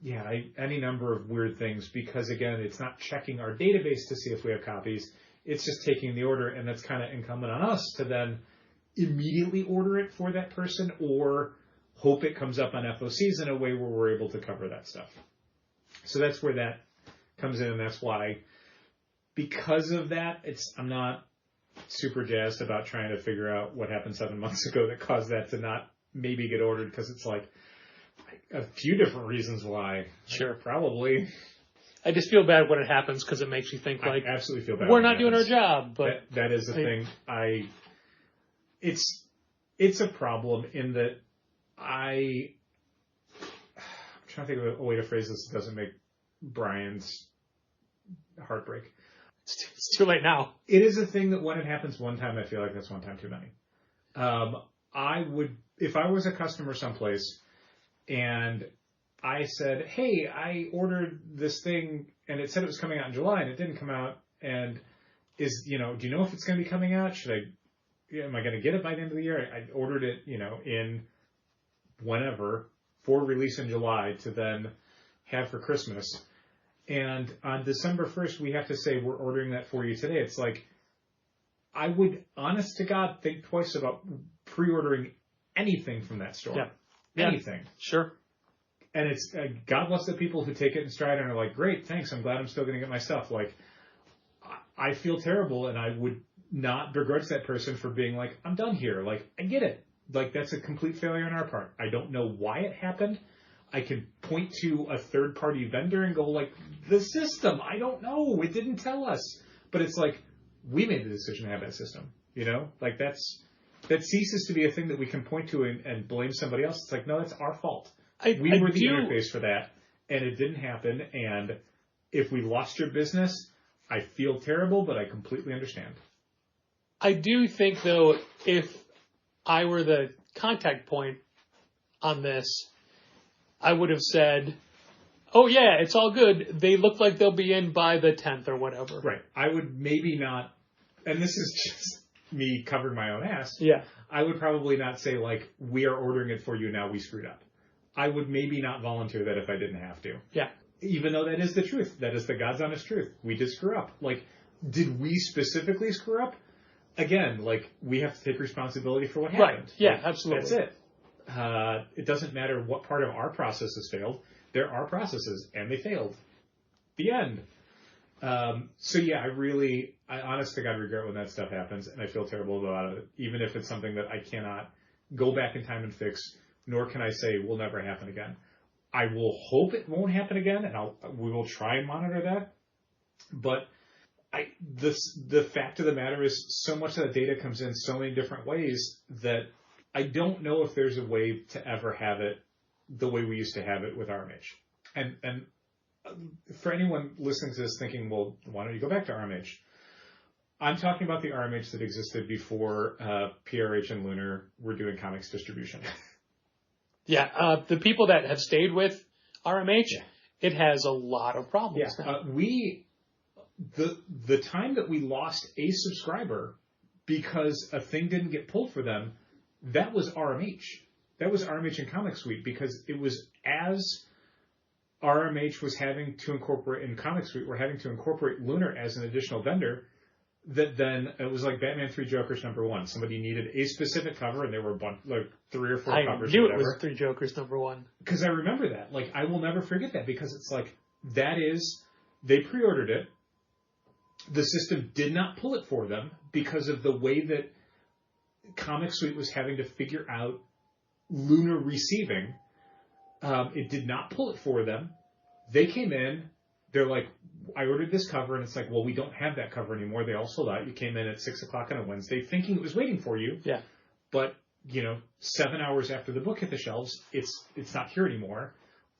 any number of weird things, because again, it's not checking our database to see if we have copies. It's just taking the order, and that's kind of incumbent on us to then immediately order it for that person or hope it comes up on FOCs in a way where we're able to cover that stuff. So that's where that comes in, and that's why, because of that, I'm not super jazzed about trying to figure out what happened 7 months ago that caused that to not maybe get ordered, because it's like a few different reasons why.
Sure.
Probably.
I just feel bad when it happens because it makes you think
I absolutely feel bad.
We're not doing our job. But
that is the thing. It's a problem in that I'm trying to think of a way to phrase this that doesn't make Brian's heart break.
It's too late now.
It is a thing that when it happens one time, I feel like that's one time too many. If I was a customer someplace and I said, hey, I ordered this thing and it said it was coming out in July and it didn't come out, and do you know if it's going to be coming out? Am I going to get it by the end of the year? I ordered it, in whenever for release in July to then have for Christmas. And on December 1st, we have to say we're ordering that for you today. It's like, I would, honest to God, think twice about pre-ordering anything from that store.
Yeah.
Anything.
Sure.
And it's, God bless the people who take it in stride and are like, great, thanks, I'm glad I'm still going to get my stuff. Like, I feel terrible, and I would not begrudge that person for being like, I'm done here. Like, I get it. Like, that's a complete failure on our part. I don't know why it happened. I can point to a third-party vendor and go, like, the system, I don't know. It didn't tell us. But it's like, we made the decision to have that system. Like, that ceases to be a thing that we can point to and blame somebody else. It's like, no, that's our fault. We were the interface for that, and it didn't happen. And if we lost your business, I feel terrible, but I completely understand.
I do think, though, if I were the contact point on this, I would have said, oh, yeah, it's all good. They look like they'll be in by the 10th or whatever.
Right. I would maybe not, and this is just me covering my own ass.
Yeah.
I would probably not say, like, we are ordering it for you now, we screwed up. I would maybe not volunteer that if I didn't have to.
Yeah.
Even though that is the truth. That is the God's honest truth. We did screw up. Like, did we specifically screw up? Again, like, we have to take responsibility for what happened.
Right. Yeah,
like,
absolutely.
That's it. It doesn't matter what part of our process has failed. There are processes, and they failed. The end. So yeah, I honest to God regret when that stuff happens, and I feel terrible about it, even if it's something that I cannot go back in time and fix, nor can I say will never happen again. I will hope it won't happen again, and we will try and monitor that. But the fact of the matter is, so much of that data comes in so many different ways that I don't know if there's a way to ever have it the way we used to have it with RMH. And for anyone listening to this thinking, well, why don't you go back to RMH? I'm talking about the RMH that existed before PRH and Lunar were doing comics distribution.
Yeah, the people that have stayed with RMH, it has a lot of problems now.
The time that we lost a subscriber because a thing didn't get pulled for them, that was RMH. That was RMH and Comic Suite, because it was as RMH was having to incorporate, in Comic Suite, we're having to incorporate Lunar as an additional vendor, that then it was like Batman 3 Jokers #1. Somebody needed a specific cover, and there were a bunch, like 3 or 4 covers.
I knew it was 3 Jokers #1.
Because I remember that. Like, I will never forget that, because it's like, that is, they pre-ordered it. The system did not pull it for them because of the way that Comic Suite was having to figure out Lunar receiving. It did not pull it for them. They came in. They're like, I ordered this cover, and it's like, well, we don't have that cover anymore. They all sold out. You came in at 6 o'clock on a Wednesday thinking it was waiting for you.
Yeah.
But, 7 hours after the book hit the shelves, it's not here anymore.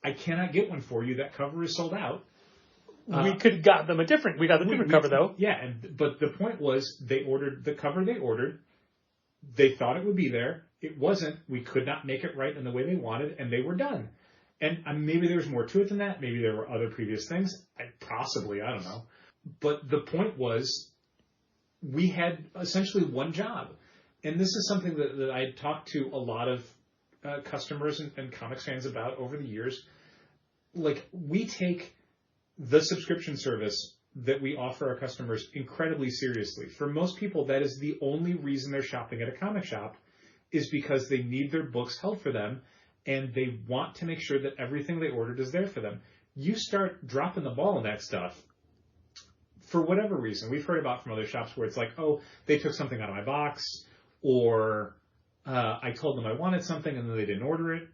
I cannot get one for you. That cover is sold out.
We could have got them we got the different cover, though.
Yeah, but the point was, they ordered the cover they ordered. They thought it would be there. It wasn't. We could not make it right in the way they wanted, and they were done. And maybe there was more to it than that. Maybe there were other previous things. Possibly, I don't know. But the point was, we had essentially one job. And this is something that I had talked to a lot of customers and comics fans about over the years. Like, we take the subscription service that we offer our customers incredibly seriously. For most people, that is the only reason they're shopping at a comic shop, is because they need their books held for them, and they want to make sure that everything they ordered is there for them. You start dropping the ball on that stuff, for whatever reason. We've heard about from other shops where it's like, oh, they took something out of my box, or I told them I wanted something and then they didn't order it,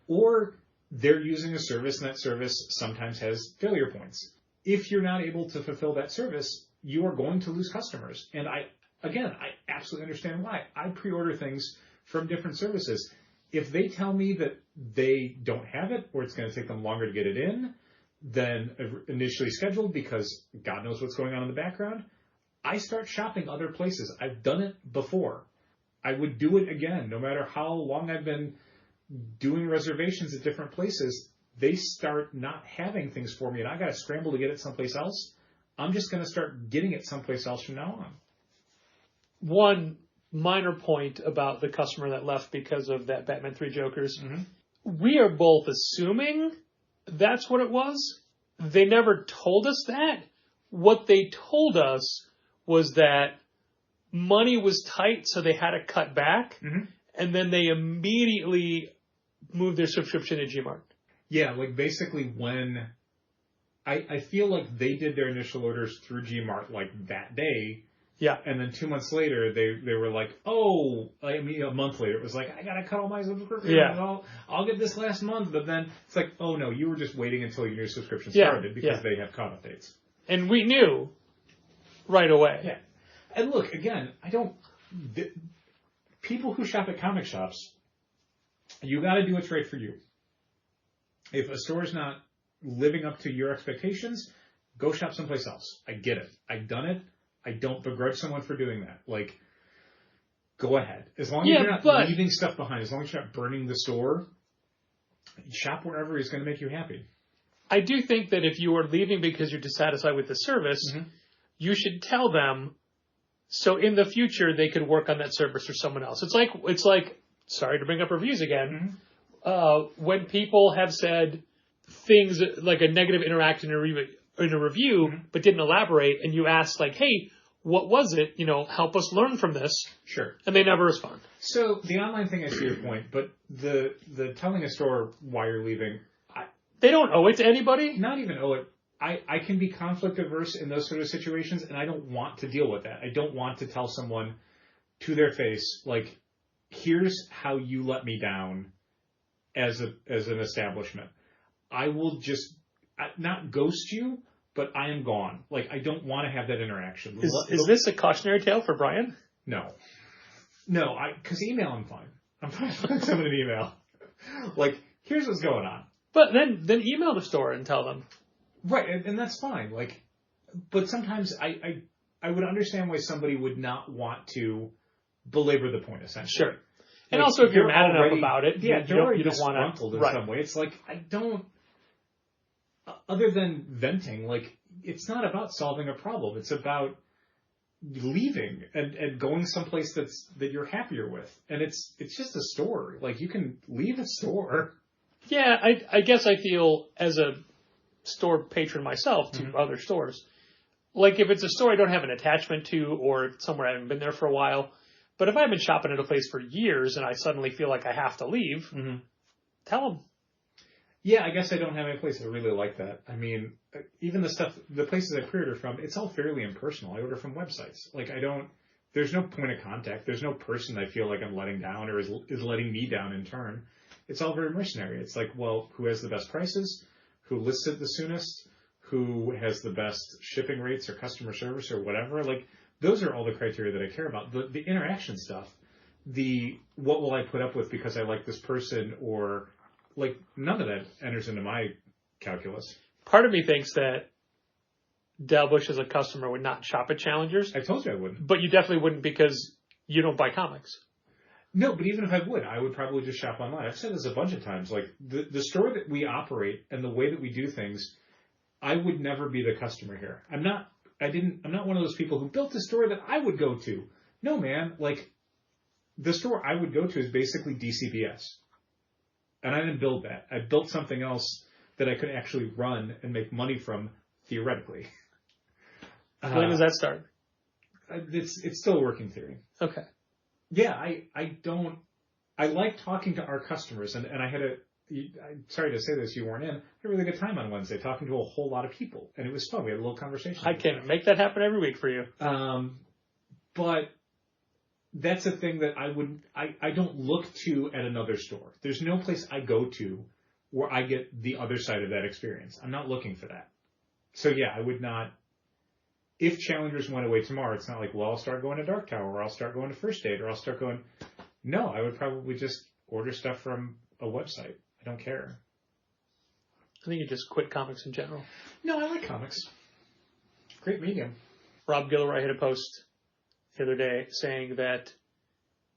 or they're using a service, and that service sometimes has failure points. If you're not able to fulfill that service, you are going to lose customers. And I absolutely understand why. I pre-order things from different services. If they tell me that they don't have it, or it's going to take them longer to get it in than initially scheduled, because God knows what's going on in the background, I start shopping other places. I've done it before. I would do it again, no matter how long I've been doing reservations at different places. They start not having things for me, and I got to scramble to get it someplace else. I'm just going to start getting it someplace else from now on.
One minor point about the customer that left because of that Batman 3 Jokers. Mm-hmm. We are both assuming that's what it was. They never told us that. What they told us was that money was tight, so they had to cut back, mm-hmm. and then they immediately moved their subscription to Gmart.
Yeah, like basically when I feel like they did their initial orders through Gmart like that day.
Yeah.
And then 2 months later, they were like, oh, I mean, a month later, it was like, I got to cut all my subscriptions.
Yeah.
I'll get this last month. But then it's like, oh, no, you were just waiting until your new subscription started because they have cutoff dates.
And we knew right away.
Yeah. And look, again, people who shop at comic shops, you got to do what's right for you. If a store is not living up to your expectations, go shop someplace else. I get it. I've done it. I don't begrudge someone for doing that. Like, go ahead. As long as you're not leaving stuff behind, as long as you're not burning the store, shop wherever is going to make you happy.
I do think that if you are leaving because you're dissatisfied with the service, mm-hmm. you should tell them so in the future they could work on that service for someone else. It's like sorry to bring up reviews again, mm-hmm. When people have said things like a negative interaction in a review, mm-hmm. but didn't elaborate, and you ask like, hey, what was it? Help us learn from this.
Sure.
And they never respond.
So the online thing, I see your point, but the telling a store why you're leaving,
they don't owe it to anybody.
Not even owe it. I can be conflict averse in those sort of situations, and I don't want to deal with that. I don't want to tell someone to their face, like, here's how you let me down as an establishment. I will just not ghost you, but I am gone. Like, I don't want to have that interaction.
Is this a cautionary tale for Brian?
No, because email, I'm fine. I'm fine sending someone an email. Like, here's what's going on.
But then email the store and tell them.
Right, and that's fine. Like, but sometimes I would understand why somebody would not want to belabor the point, essentially.
Sure. And also, if you're mad enough
already,
about it,
yeah,
you don't want to.
In some way. It's like, I don't. Other than venting, like, it's not about solving a problem. It's about leaving and going someplace that you're happier with. And it's just a store. Like, you can leave a store.
Yeah, I guess I feel as a store patron myself to other stores. Like, if it's a store I don't have an attachment to or somewhere I haven't been there for a while, but if I've been shopping at a place for years and I suddenly feel like I have to leave, tell them. Yeah,
I guess I don't have any place I really like that. I mean, even the places I pre-order from, it's all fairly impersonal. I order from websites. Like, there's no point of contact. There's no person I feel like I'm letting down or is letting me down in turn. It's all very mercenary. It's like, well, who has the best prices? Who lists it the soonest? Who has the best shipping rates or customer service or whatever? Like, those are all the criteria that I care about. The interaction stuff, what will I put up with because I like this person, or like, none of that enters into my calculus.
Part of me thinks that Dale Bush as a customer would not shop at Challengers.
I told you I wouldn't.
But you definitely wouldn't because you don't buy comics.
No, but even if I would probably just shop online. I've said this a bunch of times. Like, the store that we operate and the way that we do things, I would never be the customer here. I'm not one of those people who built a store that I would go to. No, man. Like, the store I would go to is basically DCBS. And I didn't build that. I built something else that I could actually run and make money from, theoretically.
When does that start?
It's still a working theory.
Okay.
Yeah, I like talking to our customers, and I had I'm sorry to say this, you weren't in. I had a really good time on Wednesday talking to a whole lot of people, and it was fun. We had a little conversation.
I can make that happen every week for you.
But that's a thing that I don't look to at another store. There's no place I go to where I get the other side of that experience. I'm not looking for that. So yeah, I would not. If Challengers went away tomorrow, it's not like, well, I'll start going to Dark Tower, or I'll start going to First Aid, or I'll start going. No, I would probably just order stuff from a website. I don't care.
I think you just quit comics in general.
No, I like comics. Great medium.
Rob Gilroy had a post the other day saying that,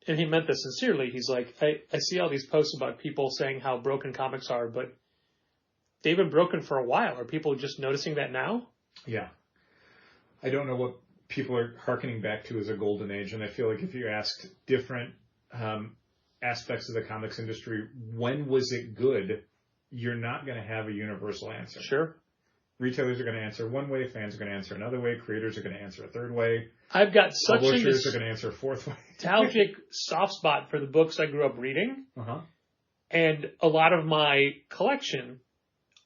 and he meant this sincerely, he's like, I see all these posts about people saying how broken comics are, but they've been broken for a while. Are people just noticing that now?
Yeah. I don't know what people are hearkening back to as a golden age, and I feel like if you asked different aspects of the comics industry, when was it good, you're not going to have a universal answer.
Sure.
Retailers are going to answer one way, fans are going to answer another way, creators are going to answer a third way.
I've got such
publishers are going to answer a fourth way.
nostalgic soft spot for the books I grew up reading. And a lot of my collection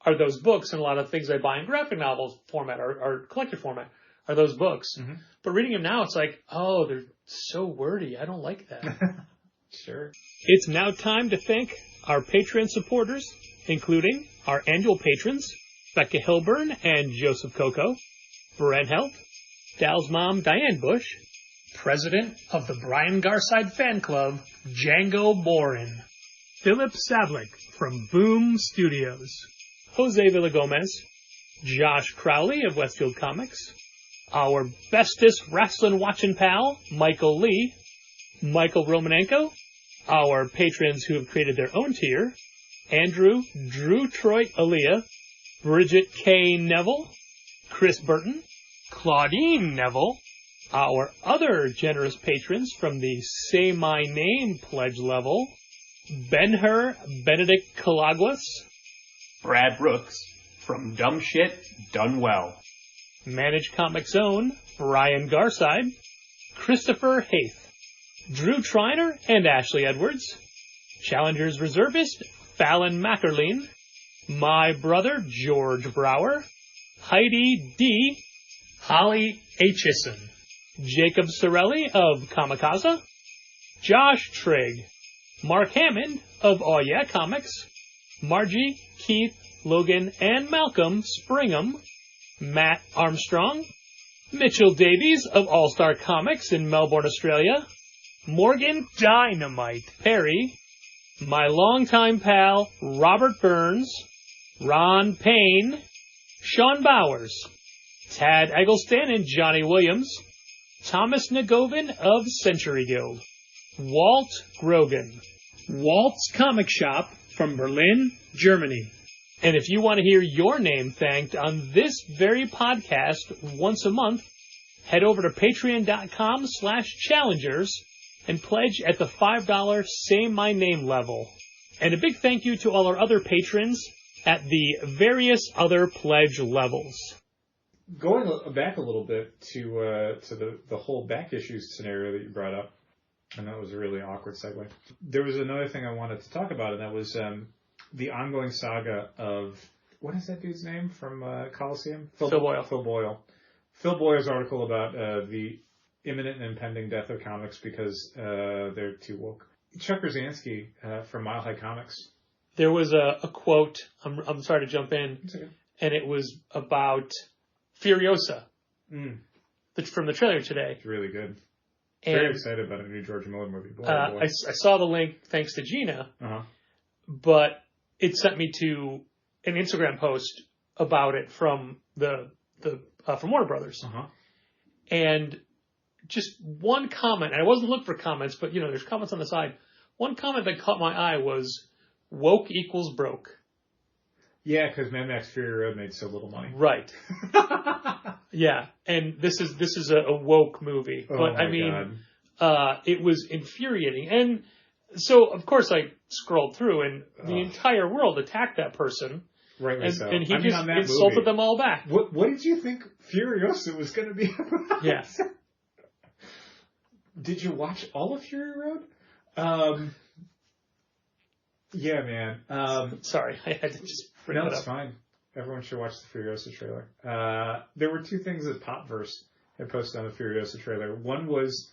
are those books, and a lot of things I buy in graphic novel format or collector format are those books. But reading them now, it's like, oh, they're so wordy. I don't like that.
Sure.
It's now time to thank our Patreon supporters, including our annual patrons, Becca Hilburn and Joseph Coco, Brent Helt, Dal's mom, Diane Bush, President of the Brian Garside Fan Club, Django Boren, Philip Savlik from Boom Studios, Jose Villagomez, Josh Crowley of Westfield Comics, our bestest wrestling watching pal, Michael Lee, Michael Romanenko, our patrons who have created their own tier, Andrew, Drew Troy Aaliyah, Bridget K. Neville, Chris Burton, Claudine Neville, our other generous patrons from the Say My Name pledge level, Ben-Hur Benedict Calaguas,
Brad Brooks from Dumb Shit Done Well,
Managed Comics Own, Brian Garside, Christopher Haith, Drew Triner and Ashley Edwards, Challengers Reservist, Fallon Mackerline, my brother, George Brower, Heidi D., Holly Aitchison, Jacob Sorelli of Kamikaze, Josh Trigg, Mark Hammond of Oh Yeah Comics, Margie, Keith, Logan, and Malcolm Springham, Matt Armstrong, Mitchell Davies of All-Star Comics in Melbourne, Australia, Morgan Dynamite Perry, my longtime pal Robert Burns, Ron Payne, Sean Bowers, Tad Eggleston and Johnny Williams, Thomas Nagovin of Century Guild, Walt Grogan. Walt's Comic Shop from Berlin, Germany. And if you want to hear your name thanked on this very podcast once a month, head over to patreon.com/challengers and pledge at the $5 Say My Name level. And a big thank you to all our other patrons at the various other pledge levels.
Going back a little bit to the whole back issues scenario that you brought up, and that was a really awkward segue. There was another thing I wanted to talk about, and that was the ongoing saga of, what is that dude's name from Coliseum?
Phil Boyle.
Phil Boyle. Phil Boyle's article about the imminent and impending death of comics because they're too woke. Chuck Rozanski from Mile High Comics.
There was a quote, I'm sorry to jump in,
Okay.
and it was about Furiosa from the trailer today.
It's really good.
And
Very excited about a new George Miller movie. Boy, boy.
I saw the link thanks to Gina, but it sent me to an Instagram post about it from from Warner Brothers. And just one comment, and I wasn't looking for comments, but there's comments on the side. One comment that caught my eye was woke equals broke.
Yeah, because Mad Max Fury Road made so little money.
Right. Yeah, and this is a woke movie, but I mean, it was infuriating, and so of course I scrolled through, and the entire world attacked that person.
Rightly so.
And he just insulted them all back.
What did you think Furiosa was going to be about?
Yeah.
Did you watch all of Fury Road? Yeah, man.
Sorry, I had to just bring that up.
No, it's fine. Everyone should watch the Furiosa trailer. There were two things that Popverse had posted on the Furiosa trailer. One was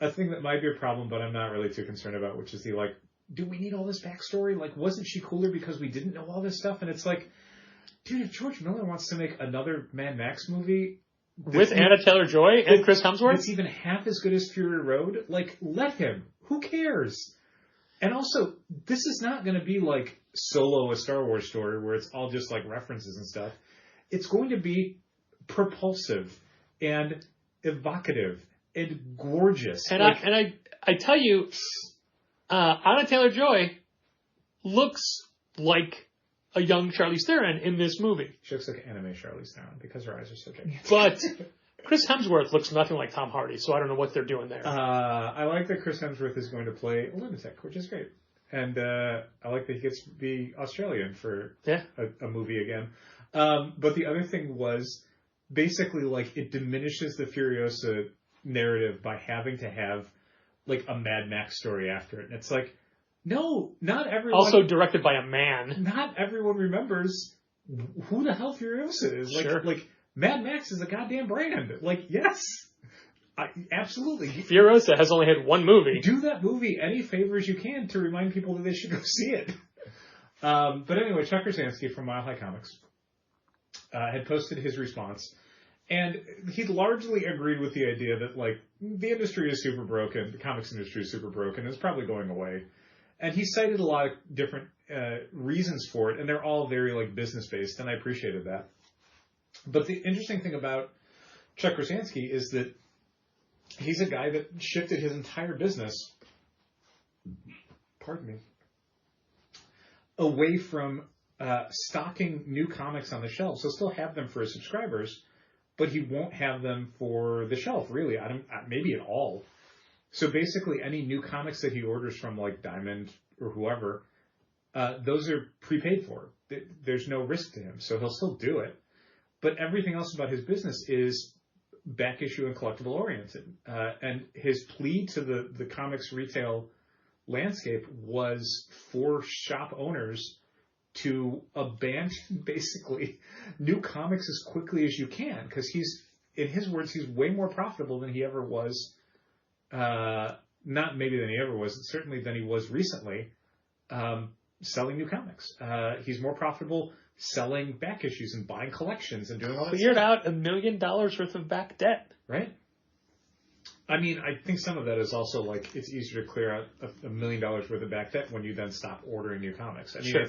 a thing that might be a problem, but I'm not really too concerned about, which is the, do we need all this backstory? Wasn't she cooler because we didn't know all this stuff? And it's like, dude, if George Miller wants to make another Mad Max movie
with Anna Taylor-Joy and Chris Hemsworth,
it's even half as good as Fury Road, let him. Who cares? And also, this is not going to be Solo, a Star Wars story where it's all just references and stuff. It's going to be propulsive and evocative and gorgeous.
And I tell you, Anna Taylor-Joy looks like a young Charlize Theron in this movie.
She looks like an anime Charlize Theron because her eyes are so gigantic.
But Chris Hemsworth looks nothing like Tom Hardy, so I don't know what they're doing there.
I like that Chris Hemsworth is going to play a lunatic, which is great. And I like that he gets to be Australian for a movie again. But the other thing was basically it diminishes the Furiosa narrative by having to have a Mad Max story after it. And it's no, not everyone.
Also directed by a man.
Not everyone remembers who the hell Furiosa is.
Sure.
Mad Max is a goddamn brand. Yes. Absolutely.
Furiosa has only had one movie.
Do that movie any favors you can to remind people that they should go see it. But anyway, Chuck Rozanski from Mile High Comics had posted his response. And he largely agreed with the idea that, the industry is super broken, the comics industry is super broken, and it's probably going away. And he cited a lot of different reasons for it, and they're all very, business-based, and I appreciated that. But the interesting thing about Chuck Rozanski is that he's a guy that shifted his entire business, away from stocking new comics on the shelves. He'll still have them for his subscribers, but he won't have them for the shelf, really. Maybe at all. So basically, any new comics that he orders from Diamond or whoever, those are prepaid for. There's no risk to him, so he'll still do it. But everything else about his business is back issue and collectible oriented. And his plea to the comics retail landscape was for shop owners to abandon basically new comics as quickly as you can, because in his words, he's way more profitable than he ever was. Not maybe than he ever was, certainly than he was recently, selling new comics. He's more profitable selling back issues and buying collections and doing all that stuff.
Cleared out $1 million worth of back debt.
Right. I mean, I think some of that is also it's easier to clear out $1 million worth of back debt when you then stop ordering new comics. I mean,
sure.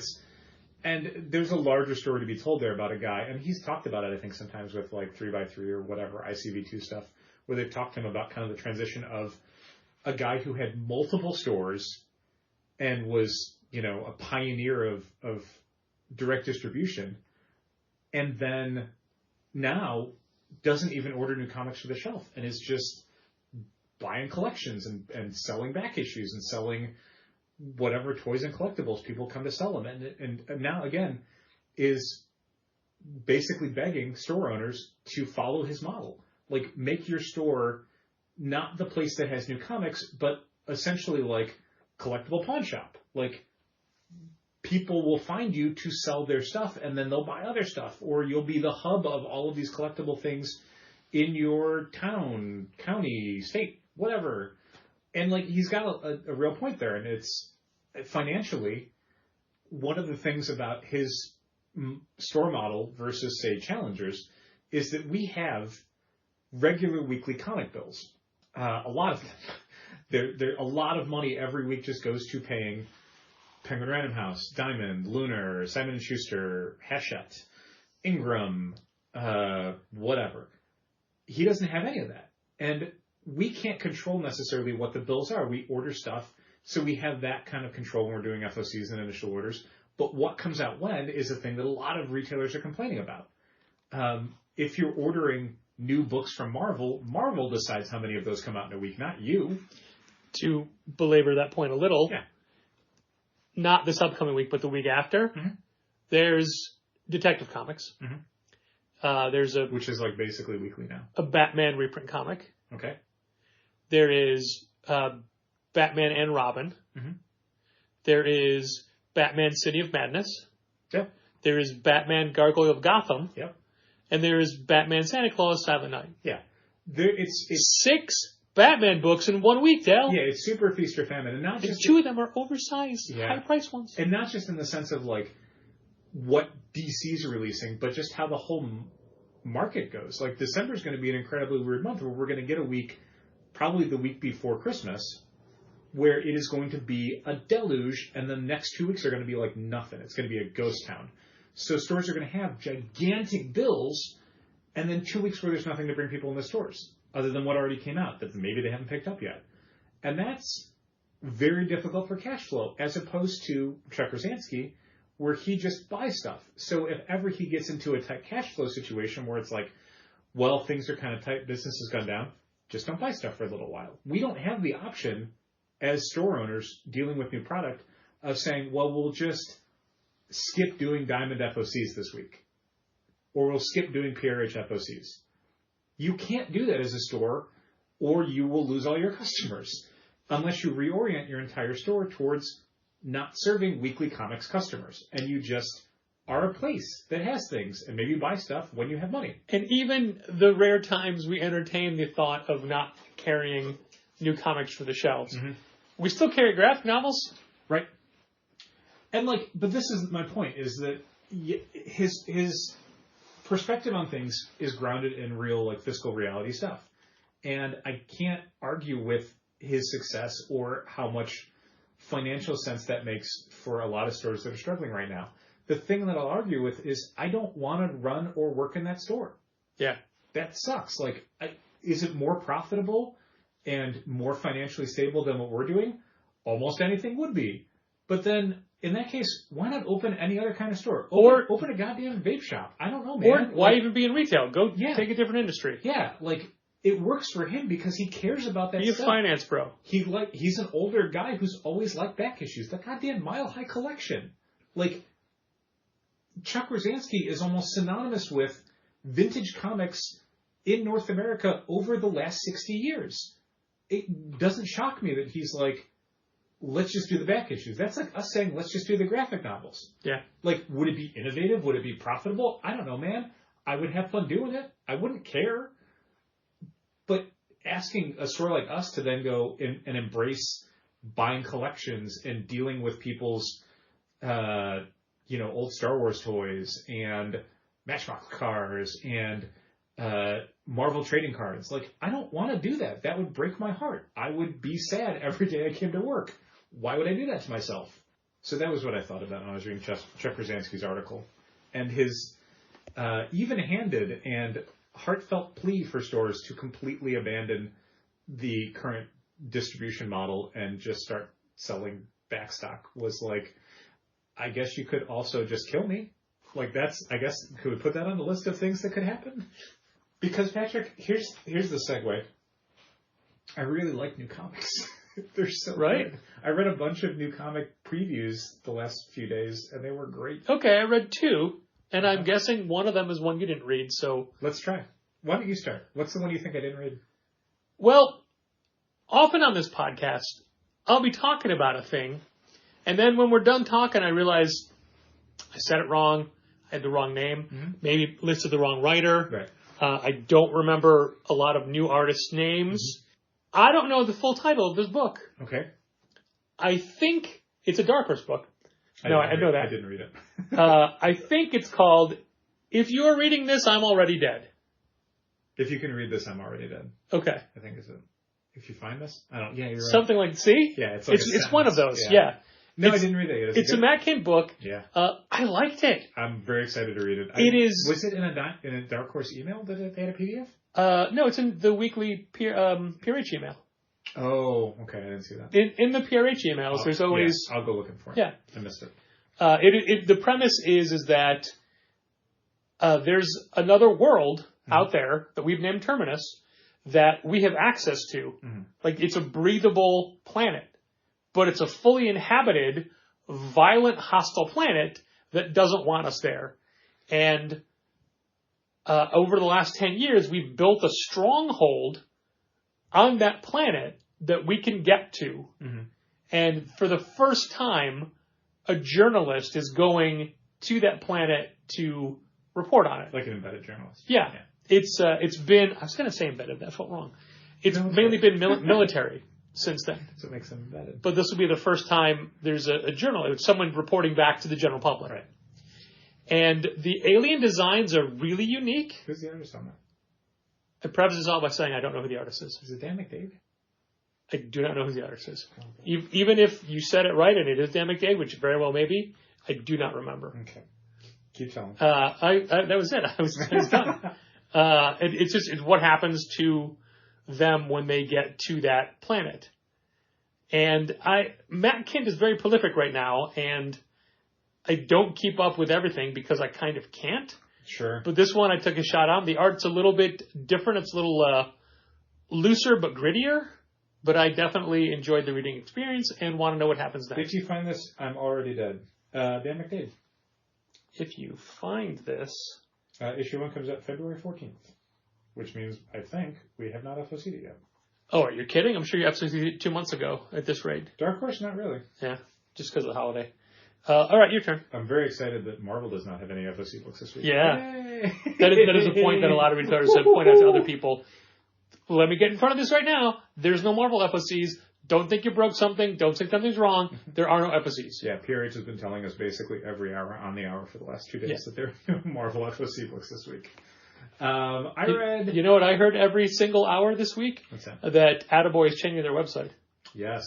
And there's a larger story to be told there about a guy, and he's talked about it, I think, sometimes with 3x3 or whatever, ICV2 stuff, where they've talked to him about kind of the transition of a guy who had multiple stores and was, a pioneer of direct distribution, and then now doesn't even order new comics for the shelf and is just buying collections and selling back issues and selling whatever toys and collectibles people come to sell them. And now, again, is basically begging store owners to follow his model. Like, make your store not the place that has new comics, but essentially like collectible pawn shop. Like, people will find you to sell their stuff, and then they'll buy other stuff, or you'll be the hub of all of these collectible things in your town, county, state, whatever. And like, he's got a real point there, and it's financially one of the things about his store model versus, say, Challengers is that we have regular weekly comic bills. A lot of them. A lot of money every week just goes to paying Penguin Random House, Diamond, Lunar, Simon & Schuster, Hachette, Ingram, whatever. He doesn't have any of that. And we can't control necessarily what the bills are. We order stuff, so we have that kind of control when we're doing FOCs and initial orders. But what comes out when is a thing that a lot of retailers are complaining about. If you're ordering new books from Marvel, Marvel decides how many of those come out in a week, not you. To
belabor that point a little,
yeah.
Not this upcoming week, but the week after, there's Detective Comics. Which
is like basically weekly now.
A Batman reprint comic.
Okay.
There is Batman and Robin. There is Batman City of Madness.
Yep.
There is Batman Gargoyle of Gotham.
Yep.
And there is Batman Santa Claus Silent Night.
Yeah. It's
6 Batman books in 1 week, Dale.
Yeah, it's super feast or famine. And not just
2 of them are oversized, high-priced ones.
And not just in the sense of, like, what DC's are releasing, but just how the whole market goes. Like, December is going to be an incredibly weird month where we're going to get a week, probably the week before Christmas, where it is going to be a deluge, and the next 2 weeks are going to be like nothing. It's going to be a ghost town. So stores are going to have gigantic bills, and then 2 weeks where there's nothing to bring people in the stores, other than what already came out that maybe they haven't picked up yet. And that's very difficult for cash flow, as opposed to Chuck Rozanski, where he just buys stuff. So if ever he gets into a tight cash flow situation where it's like, well, things are kind of tight, business has gone down, just don't buy stuff for a little while. We don't have the option as store owners dealing with new product of saying, well, we'll just skip doing Diamond FOCs this week, or we'll skip doing PRH FOCs. You can't do that as a store, or you will lose all your customers unless you reorient your entire store towards not serving weekly comics customers, and you just are a place that has things, and maybe buy stuff when you have money.
And even the rare times we entertain the thought of not carrying new comics for the shelves, we still carry graphic novels.
Right. And but this is my point, is that his perspective on things is grounded in real, fiscal reality stuff. And I can't argue with his success or how much financial sense that makes for a lot of stores that are struggling right now. The thing that I'll argue with is I don't want to run or work in that store.
Yeah.
That sucks. Is it more profitable and more financially stable than what we're doing? Almost anything would be. But then, in that case, why not open any other kind of store? Open a goddamn vape shop. I don't know, man.
Or why even be in retail? Go take a different industry.
Yeah, it works for him because he cares about that stuff.
Be a finance bro.
He's an older guy who's always liked back issues. The goddamn Mile High collection. Chuck Rozanski is almost synonymous with vintage comics in North America over the last 60 years. It doesn't shock me that he's let's just do the back issues. That's like us saying, let's just do the graphic novels.
Yeah.
Would it be innovative? Would it be profitable? I don't know, man. I would have fun doing it. I wouldn't care. But asking a store like us to then go and embrace buying collections and dealing with people's, old Star Wars toys and Matchbox cars and Marvel trading cards. I don't want to do that. That would break my heart. I would be sad every day I came to work. Why would I do that to myself? So that was what I thought about when I was reading Chuck Rozanski's article. And his even-handed and heartfelt plea for stores to completely abandon the current distribution model and just start selling backstock was like, I guess you could also just kill me. Like I guess, could we put that on the list of things that could happen? Because Patrick, here's the segue. I really like new comics. They're so
right.
good. I read a bunch of new comic previews the last few days, and they were great.
Okay, I read 2, and I'm guessing one of them is one you didn't read, so...
Let's try. Why don't you start? What's the one you think I didn't read?
Well, often on this podcast, I'll be talking about a thing, and then when we're done talking, I realize I said it wrong, I had the wrong name, maybe listed the wrong writer.
Right.
I don't remember a lot of new artists' names. I don't know the full title of this book.
Okay.
I think it's a Dark Horse book. I know that.
I didn't read it.
I think it's called If You're Reading This, I'm Already Dead.
If you can read this, I'm already dead.
Okay.
I think it's If you find this? I don't. Yeah, you're right.
Something like, see?
Yeah, it's like
it's one of those. Yeah.
No, I didn't read that yet.
It's a Matt Kindt book.
Yeah.
I liked it.
I'm very excited to read it. Was it in a Dark Horse email that they had a PDF?
No, it's in the weekly PRH email.
Oh, okay. I didn't see that.
In the PRH emails, there's always...
Yeah, I'll go looking for it.
Yeah.
I missed it.
The premise is that there's another world out there that we've named Terminus that we have access to. Like, it's a breathable planet, but it's a fully inhabited, violent, hostile planet that doesn't want us there. And over the last 10 years, we've built a stronghold on that planet that we can get to. And for the first time, a journalist is going to that planet to report on it.
Like an embedded journalist.
Yeah. It's been, I was going to say embedded, that felt wrong. It's mainly been military since then.
So it makes them embedded.
But this will be the first time there's a journalist, someone reporting back to the general public.
Right.
And the alien designs are really unique.
Who's the artist on that?
I preface this all by saying I don't know who the artist is.
Is it Dan McDade?
I do not know who the artist is. Okay. Even if you said it right and it is Dan McDade, which very well may be, I do not remember.
Okay. Keep telling.
That was it. I was done. It's what happens to them when they get to that planet. And Matt Kindt is very prolific right now, and I don't keep up with everything because I kind of can't.
Sure.
But this one I took a shot on. The art's a little bit different. It's a little looser but grittier. But I definitely enjoyed the reading experience and want to know what happens next.
If you find this, I'm already dead. Dan McDade.
If you find this...
issue 1 comes out February 14th, which means, I think, we have not FOC'd it yet.
Oh, are you kidding? I'm sure you FOC'd it 2 months ago at this rate.
Dark Horse, not really.
Yeah, just because of the holiday. All right, your turn.
I'm very excited that Marvel does not have any FOC books this week.
Yeah. That is a point that a lot of retailers have pointed out to other people. Let me get in front of this right now. There's no Marvel FOCs. Don't think you broke something. Don't think something's wrong. There are no FOCs.
Yeah, PRH has been telling us basically every hour on the hour for the last 2 days that there are no Marvel FOC books this week. I read...
You know what I heard every single hour this week?
What's that?
That Attaboy is changing their website.
Yes.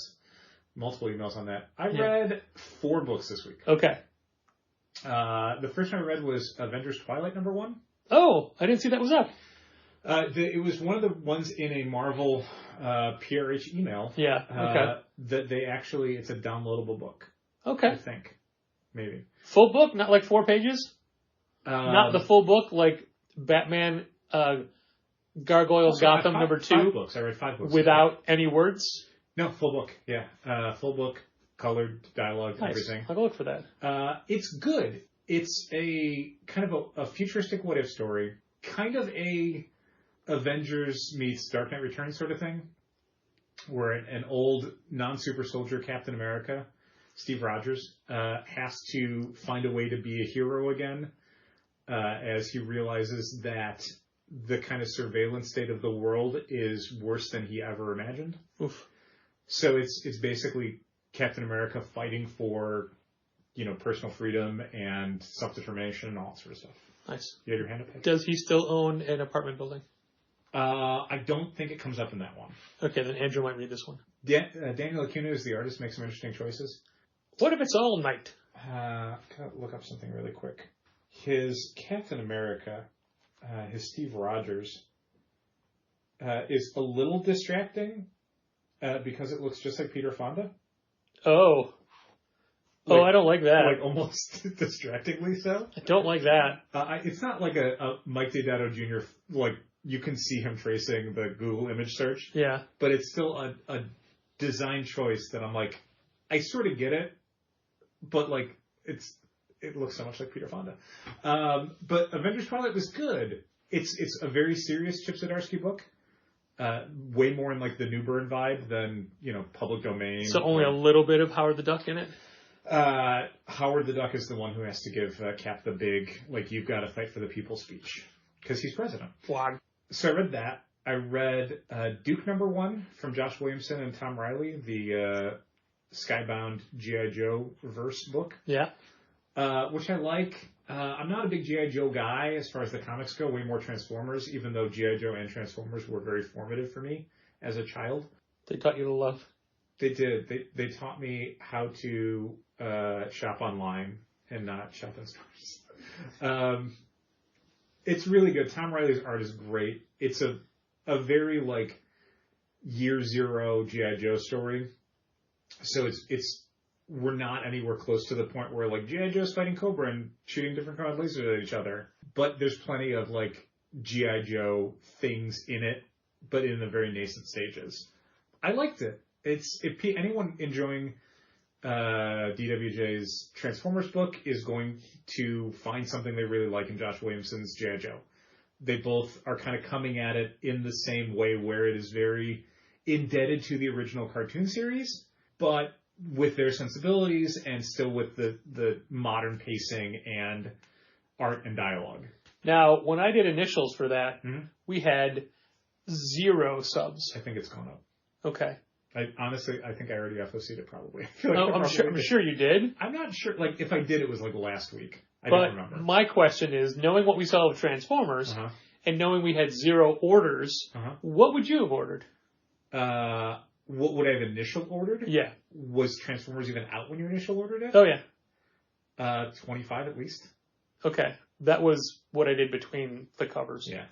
Multiple emails on that. I read 4 books this week.
Okay.
The first one I read was Avengers Twilight #1.
Oh, I didn't see that was up.
It was one of the ones in a Marvel PRH email.
Yeah, okay.
That they actually, it's a downloadable book.
Okay.
I think. Maybe.
Full book? Not like 4 pages? Not the full book like Batman Gargoyles Gotham #2?
5 books. I read 5 books.
Without any words?
No, full book. Yeah. Full book, colored, dialogue,
nice.
Everything.
I'll go look for that.
It's good. It's a kind of a futuristic what-if story. Kind of a Avengers meets Dark Knight Returns sort of thing. Where an old non-super soldier Captain America, Steve Rogers, has to find a way to be a hero again as he realizes that the kind of surveillance state of the world is worse than he ever imagined.
Oof.
So it's basically Captain America fighting for, personal freedom and self-determination and all that sort of stuff.
Nice.
You had your hand up?
Does he still own an apartment building?
I don't think it comes up in that one.
Okay, then Andrew might read this one.
Daniel Acuna is the artist, makes some interesting choices.
What if it's all night?
Gotta look up something really quick. His Captain America, his Steve Rogers, is a little distracting. because it looks just like Peter Fonda.
Oh. I don't like that.
Like almost distractingly so.
I don't like that.
It's not like a Mike Deodato Jr. Like you can see him tracing the Google image search.
Yeah.
But it's still a design choice that I'm like, I sort of get it, but like it looks so much like Peter Fonda. But Avengers Twilight was good. It's a very serious Chip Zdarsky book. Way more in like the Newburn vibe than, public domain.
So only a little bit of Howard the Duck in it?
Howard the Duck is the one who has to give Cap the big, like, you've got to fight for the people speech. Because he's president.
Wow.
So I read that. I read Duke #1 from Josh Williamson and Tom Riley, the Skybound G.I. Joe verse book.
Yeah.
Which I like. I'm not a big G.I. Joe guy as far as the comics go, way more Transformers, even though G.I. Joe and Transformers were very formative for me as a child.
They taught you to love.
They did. They taught me how to shop online and not shop in stores. It's really good. Tom Riley's art is great. It's a very like year zero G.I. Joe story. So it's we're not anywhere close to the point where like G.I. Joe's fighting Cobra and shooting different colored lasers at each other. But there's plenty of like G.I. Joe things in it, but in the very nascent stages. I liked it. Anyone enjoying DWJ's Transformers book is going to find something they really like in Josh Williamson's G.I. Joe. They both are kind of coming at it in the same way where it is very indebted to the original cartoon series, but with their sensibilities and still with the modern pacing and art and dialogue.
Now, when I did initials for that, we had 0 subs.
I think it's gone up.
Okay.
I think I already FOC'd it probably.
I'm sure you did.
I'm not sure. Like, if I did, it was like last week. I
don't
remember.
My question is, knowing what we saw with Transformers, and knowing we had 0 orders, what would you have ordered?
What would I have initial ordered?
Yeah.
Was Transformers even out when you initial ordered it?
Oh, yeah.
25 at least.
Okay. That was what I did between the covers.
Yeah.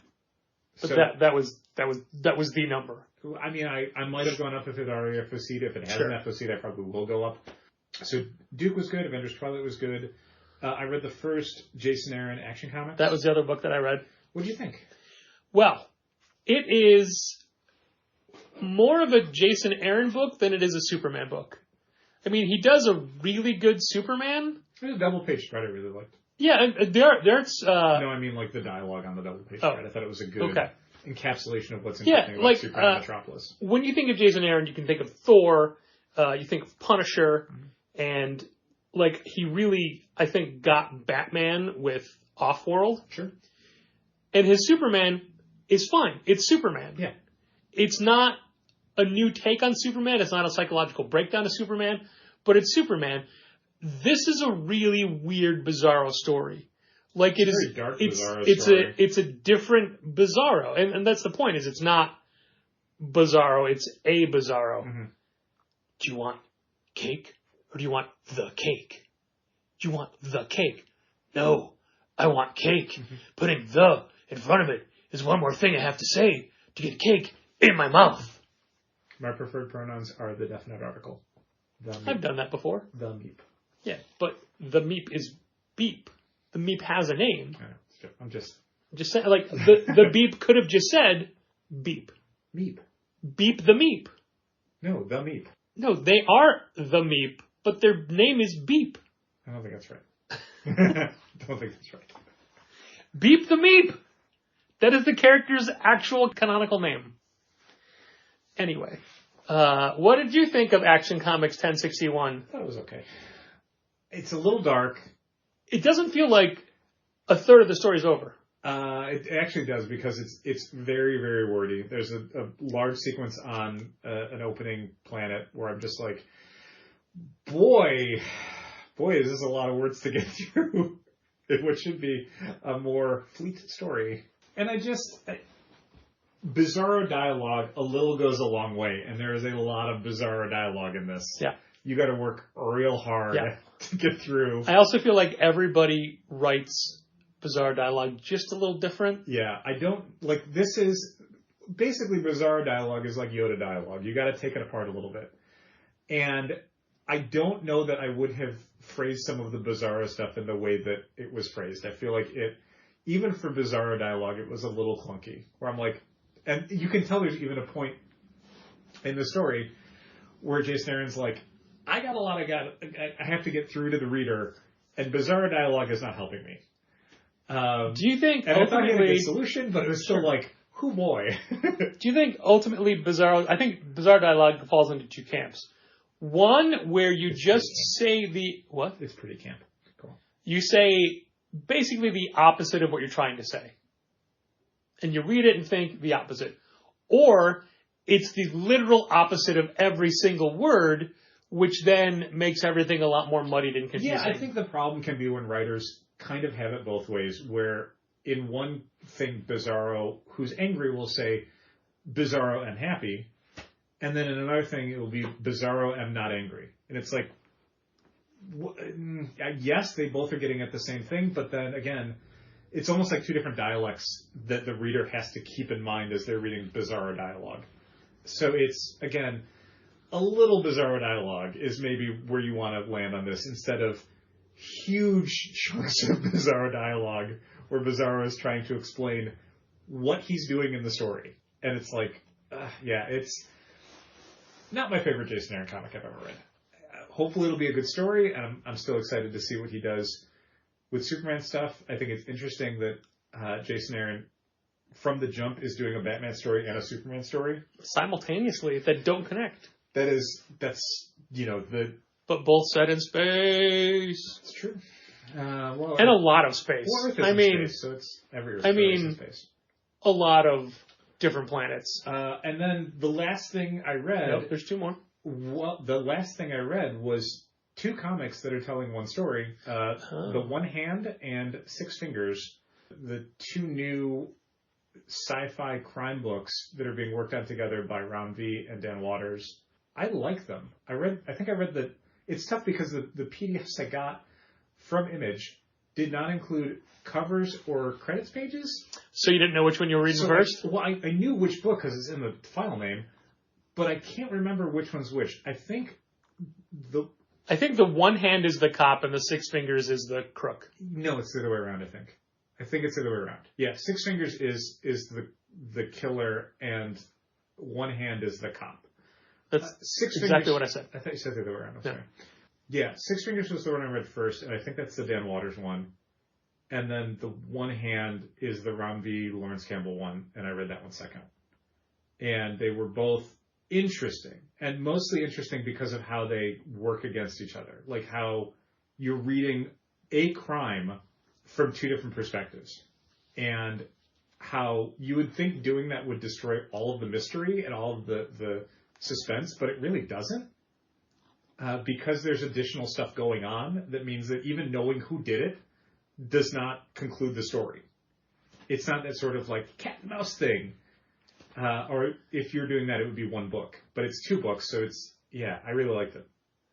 But so, that was the number.
I mean, I might have gone up if it already FOC'd. If it hasn't FOC'd, I probably will go up. So Duke was good. Avengers Twilight was good. I read the first Jason Aaron action comic.
That was the other book that I read.
What did you think?
Well, it is more of a Jason Aaron book than it is a Superman book. I mean, he does a really good Superman.
There's a double-page spread I really liked.
Yeah, there's...
No, I mean, like, the dialogue on the double-page spread. I thought it was a good encapsulation of what's interesting about Superman and Metropolis.
When you think of Jason Aaron, you can think of Thor, you think of Punisher, and, like, he really, I think, got Batman with Offworld.
Sure.
And his Superman is fine. It's Superman.
Yeah.
It's not a new take on Superman. It's not a psychological breakdown of Superman, but it's Superman. This is a really weird Bizarro story. Like it is,
dark
it's a different Bizarro, and that's the point. Is it's not Bizarro, it's a Bizarro.
Mm-hmm.
Do you want cake or do you want the cake? Do you want the cake? No, I want cake. Mm-hmm. Putting the in front of it is one more thing I have to say to get cake in my mouth.
My preferred pronouns are the definite article.
I've done that before.
The meep.
Yeah, but the meep is beep. The meep has a name.
I'm just
saying, like, the beep could have just said beep.
Meep.
Beep the meep.
No, the meep.
No, they are the meep, but their name is beep.
I don't think that's right.
Beep the meep. That is the character's actual canonical name. Anyway, what did you think of Action Comics 1061?
I thought it was okay. It's a little dark.
It doesn't feel like a third of the story's over.
It actually does because it's very, very wordy. There's a large sequence on an opening planet where I'm just like, boy, is this a lot of words to get through. What should be a more fleet story. And Bizarro dialogue a little goes a long way, and there is a lot of Bizarro dialogue in this.
Yeah.
You got to work real hard to get through.
I also feel like everybody writes Bizarro dialogue just a little different.
Yeah, I don't, like, this is, basically Bizarro dialogue is like Yoda dialogue. You got to take it apart a little bit. And I don't know that I would have phrased some of the Bizarro stuff in the way that it was phrased. I feel like even for Bizarro dialogue, it was a little clunky. Where I'm like, and you can tell there's even a point in the story where Jason Aaron's like, I got a lot of I have to get through to the reader, and Bizarro dialogue is not helping me.
Do you think
and I thought he had a good solution, but it was still like, whoo boy.
Do you think ultimately I think Bizarro dialogue falls into two camps. One where you just say what?
It's pretty camp. Cool.
You say basically the opposite of what you're trying to say. And you read it and think the opposite. Or it's the literal opposite of every single word, which then makes everything a lot more muddied and confusing.
Yeah, I think the problem can be when writers kind of have it both ways, where in one thing Bizarro, who's angry, will say, Bizarro, I'm happy. And then in another thing, it will be Bizarro, I'm not angry. And it's like, yes, they both are getting at the same thing, but then again, it's almost like two different dialects that the reader has to keep in mind as they're reading Bizarro dialogue. So it's, again, a little Bizarro dialogue is maybe where you want to land on this, instead of huge chunks of Bizarro dialogue where Bizarro is trying to explain what he's doing in the story. And it's like, it's not my favorite Jason Aaron comic I've ever read. Hopefully it'll be a good story, and I'm still excited to see what he does with Superman stuff. I think it's interesting that Jason Aaron, from the jump, is doing a Batman story and a Superman story
simultaneously that don't connect. But both set in space.
It's true.
And a lot of space.
Earth is in space, so it's every Earth in space.
A lot of different planets.
And then the last thing I read...
Nope, there's two more.
Well, the last thing I read was two comics that are telling one story. The One Hand and Six Fingers, the two new sci-fi crime books that are being worked on together by Ron V and Dan Waters. I like them. I think I read that. It's tough because the PDFs I got from Image did not include covers or credits pages.
So you didn't know which one you were reading first?
I knew which book because it's in the file name, but I can't remember which one's which. I think the One Hand is the cop and the Six Fingers is the crook. No, it's the other way around, I think it's the other way around. Yeah, Six Fingers is the killer and One Hand is the cop.
That's exactly what I said.
I thought you said the other way around. I'm sorry. Yeah, Six Fingers was the one I read first, and I think that's the Dan Waters one. And then the One Hand is the Ron V. Lawrence Campbell one, and I read that one second. And they were both interesting, and mostly interesting because of how they work against each other. Like how you're reading a crime from two different perspectives. And how you would think doing that would destroy all of the mystery and all of the suspense, but it really doesn't. Because there's additional stuff going on, that means that even knowing who did it does not conclude the story. It's not that sort of like cat and mouse thing. Or if you're doing that, it would be one book. But it's two books, so I really liked it.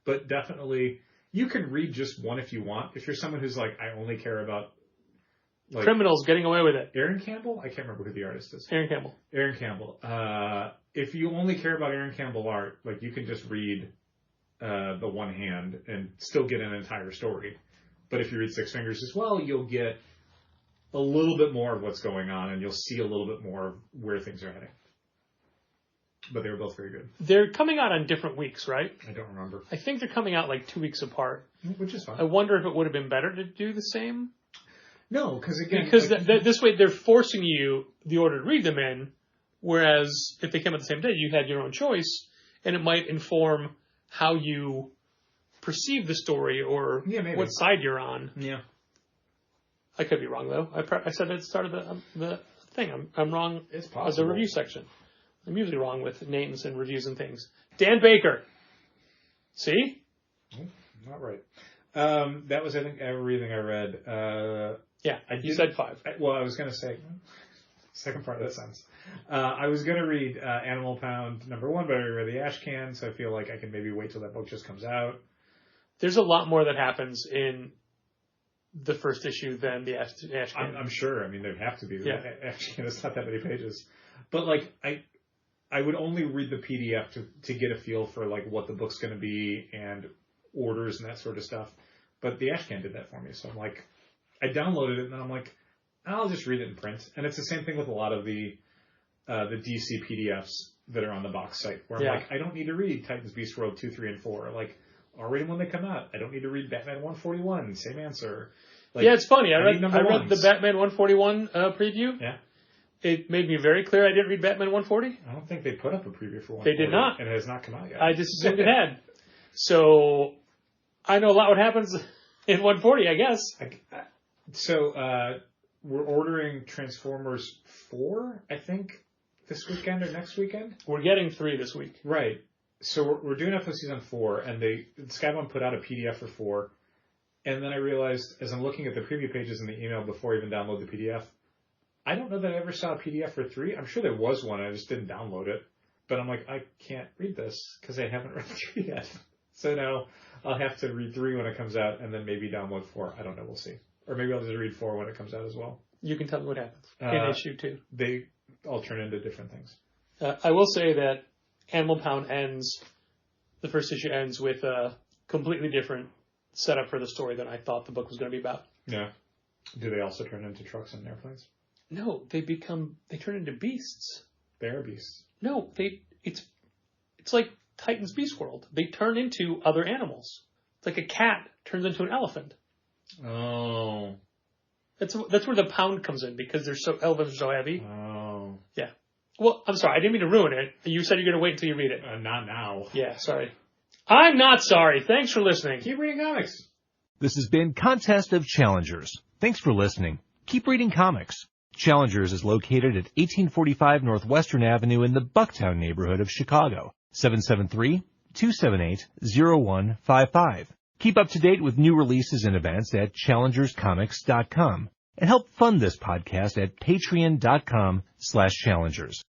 But definitely, you can read just one if you want. If you're someone who's like, I only care about... like
criminals getting away with it.
Aaron Campbell? I can't remember who the artist is.
Aaron Campbell.
If you only care about Aaron Campbell art, like you can just read the One Hand and still get an entire story. But if you read Six Fingers as well, you'll get a little bit more of what's going on, and you'll see a little bit more of where things are heading. But they were both very good.
They're coming out on different weeks, right?
I don't remember.
I think they're coming out like 2 weeks apart.
Which is fine.
I wonder if it would have been better to do the same.
No, because again...
Because this way they're forcing you the order to read them in, whereas if they came at the same day, you had your own choice, and it might inform how you perceive the story or what side you're on.
Yeah.
I could be wrong, though. I said at the start of the thing. I'm wrong
as a
review section. I'm usually wrong with names and reviews and things. Dan Baker. See?
Not right. That was, I think, everything I read.
You said 5.
I was going to say... Second part of that sentence. I was going to read Animal Pound #1, but I read the Ash Can, so I feel like I can maybe wait till that book just comes out.
There's a lot more that happens in the first issue than the Ash Can.
I'm sure. I mean, there'd have to be.
Yeah.
Ash Can is not that many pages. But like I would only read the PDF to get a feel for like what the book's going to be and orders and that sort of stuff. But the Ashcan did that for me. So I'm like, I downloaded it and then I'm like, I'll just read it in print. And it's the same thing with a lot of the DC PDFs that are on the box site where I'm like, I don't need to read Titans Beast World 2, 3, and 4. Like, I'll read them when they come out. I don't need to read Batman 141. Same answer. Like,
yeah, it's funny. I read
ones.
the Batman 141 preview.
Yeah.
It made me very clear I didn't read Batman 140.
I don't think they put up a preview for 140.
They did not.
And it has not come out yet.
I just assumed it had. So, I know a lot what happens in 140, I guess.
So, we're ordering Transformers 4, I think, this weekend or next weekend.
We're getting 3 this week.
Right. So we're doing episode season 4, and Skybound put out a PDF for 4, and then I realized, as I'm looking at the preview pages in the email before I even download the PDF, I don't know that I ever saw a PDF for 3. I'm sure there was one, I just didn't download it. But I'm like, I can't read this, because I haven't read 3 yet. So now I'll have to read 3 when it comes out, and then maybe download 4. I don't know, we'll see. Or maybe I'll just read 4 when it comes out as well.
You can tell me what happens in issue 2.
They all turn into different things.
I will say that Animal Pound the first issue ends with a completely different setup for the story than I thought the book was going to be about.
Yeah. Do they also turn into trucks and airplanes?
No, they turn into beasts.
They are beasts.
No, it's like Titans Beast World. They turn into other animals. It's like a cat turns into an elephant.
Oh.
That's where the pound comes in, because elephants are so heavy.
Oh.
Yeah. Well, I'm sorry, I didn't mean to ruin it. You said you're going to wait until you read it.
Not now.
Yeah, sorry. I'm not sorry. Thanks for listening.
Keep reading comics.
This has been Contest of Challengers. Thanks for listening. Keep reading comics. Challengers is located at 1845 Northwestern Avenue in the Bucktown neighborhood of Chicago. 773-278-0155. Keep up to date with new releases and events at challengerscomics.com. And help fund this podcast at patreon.com/challengers.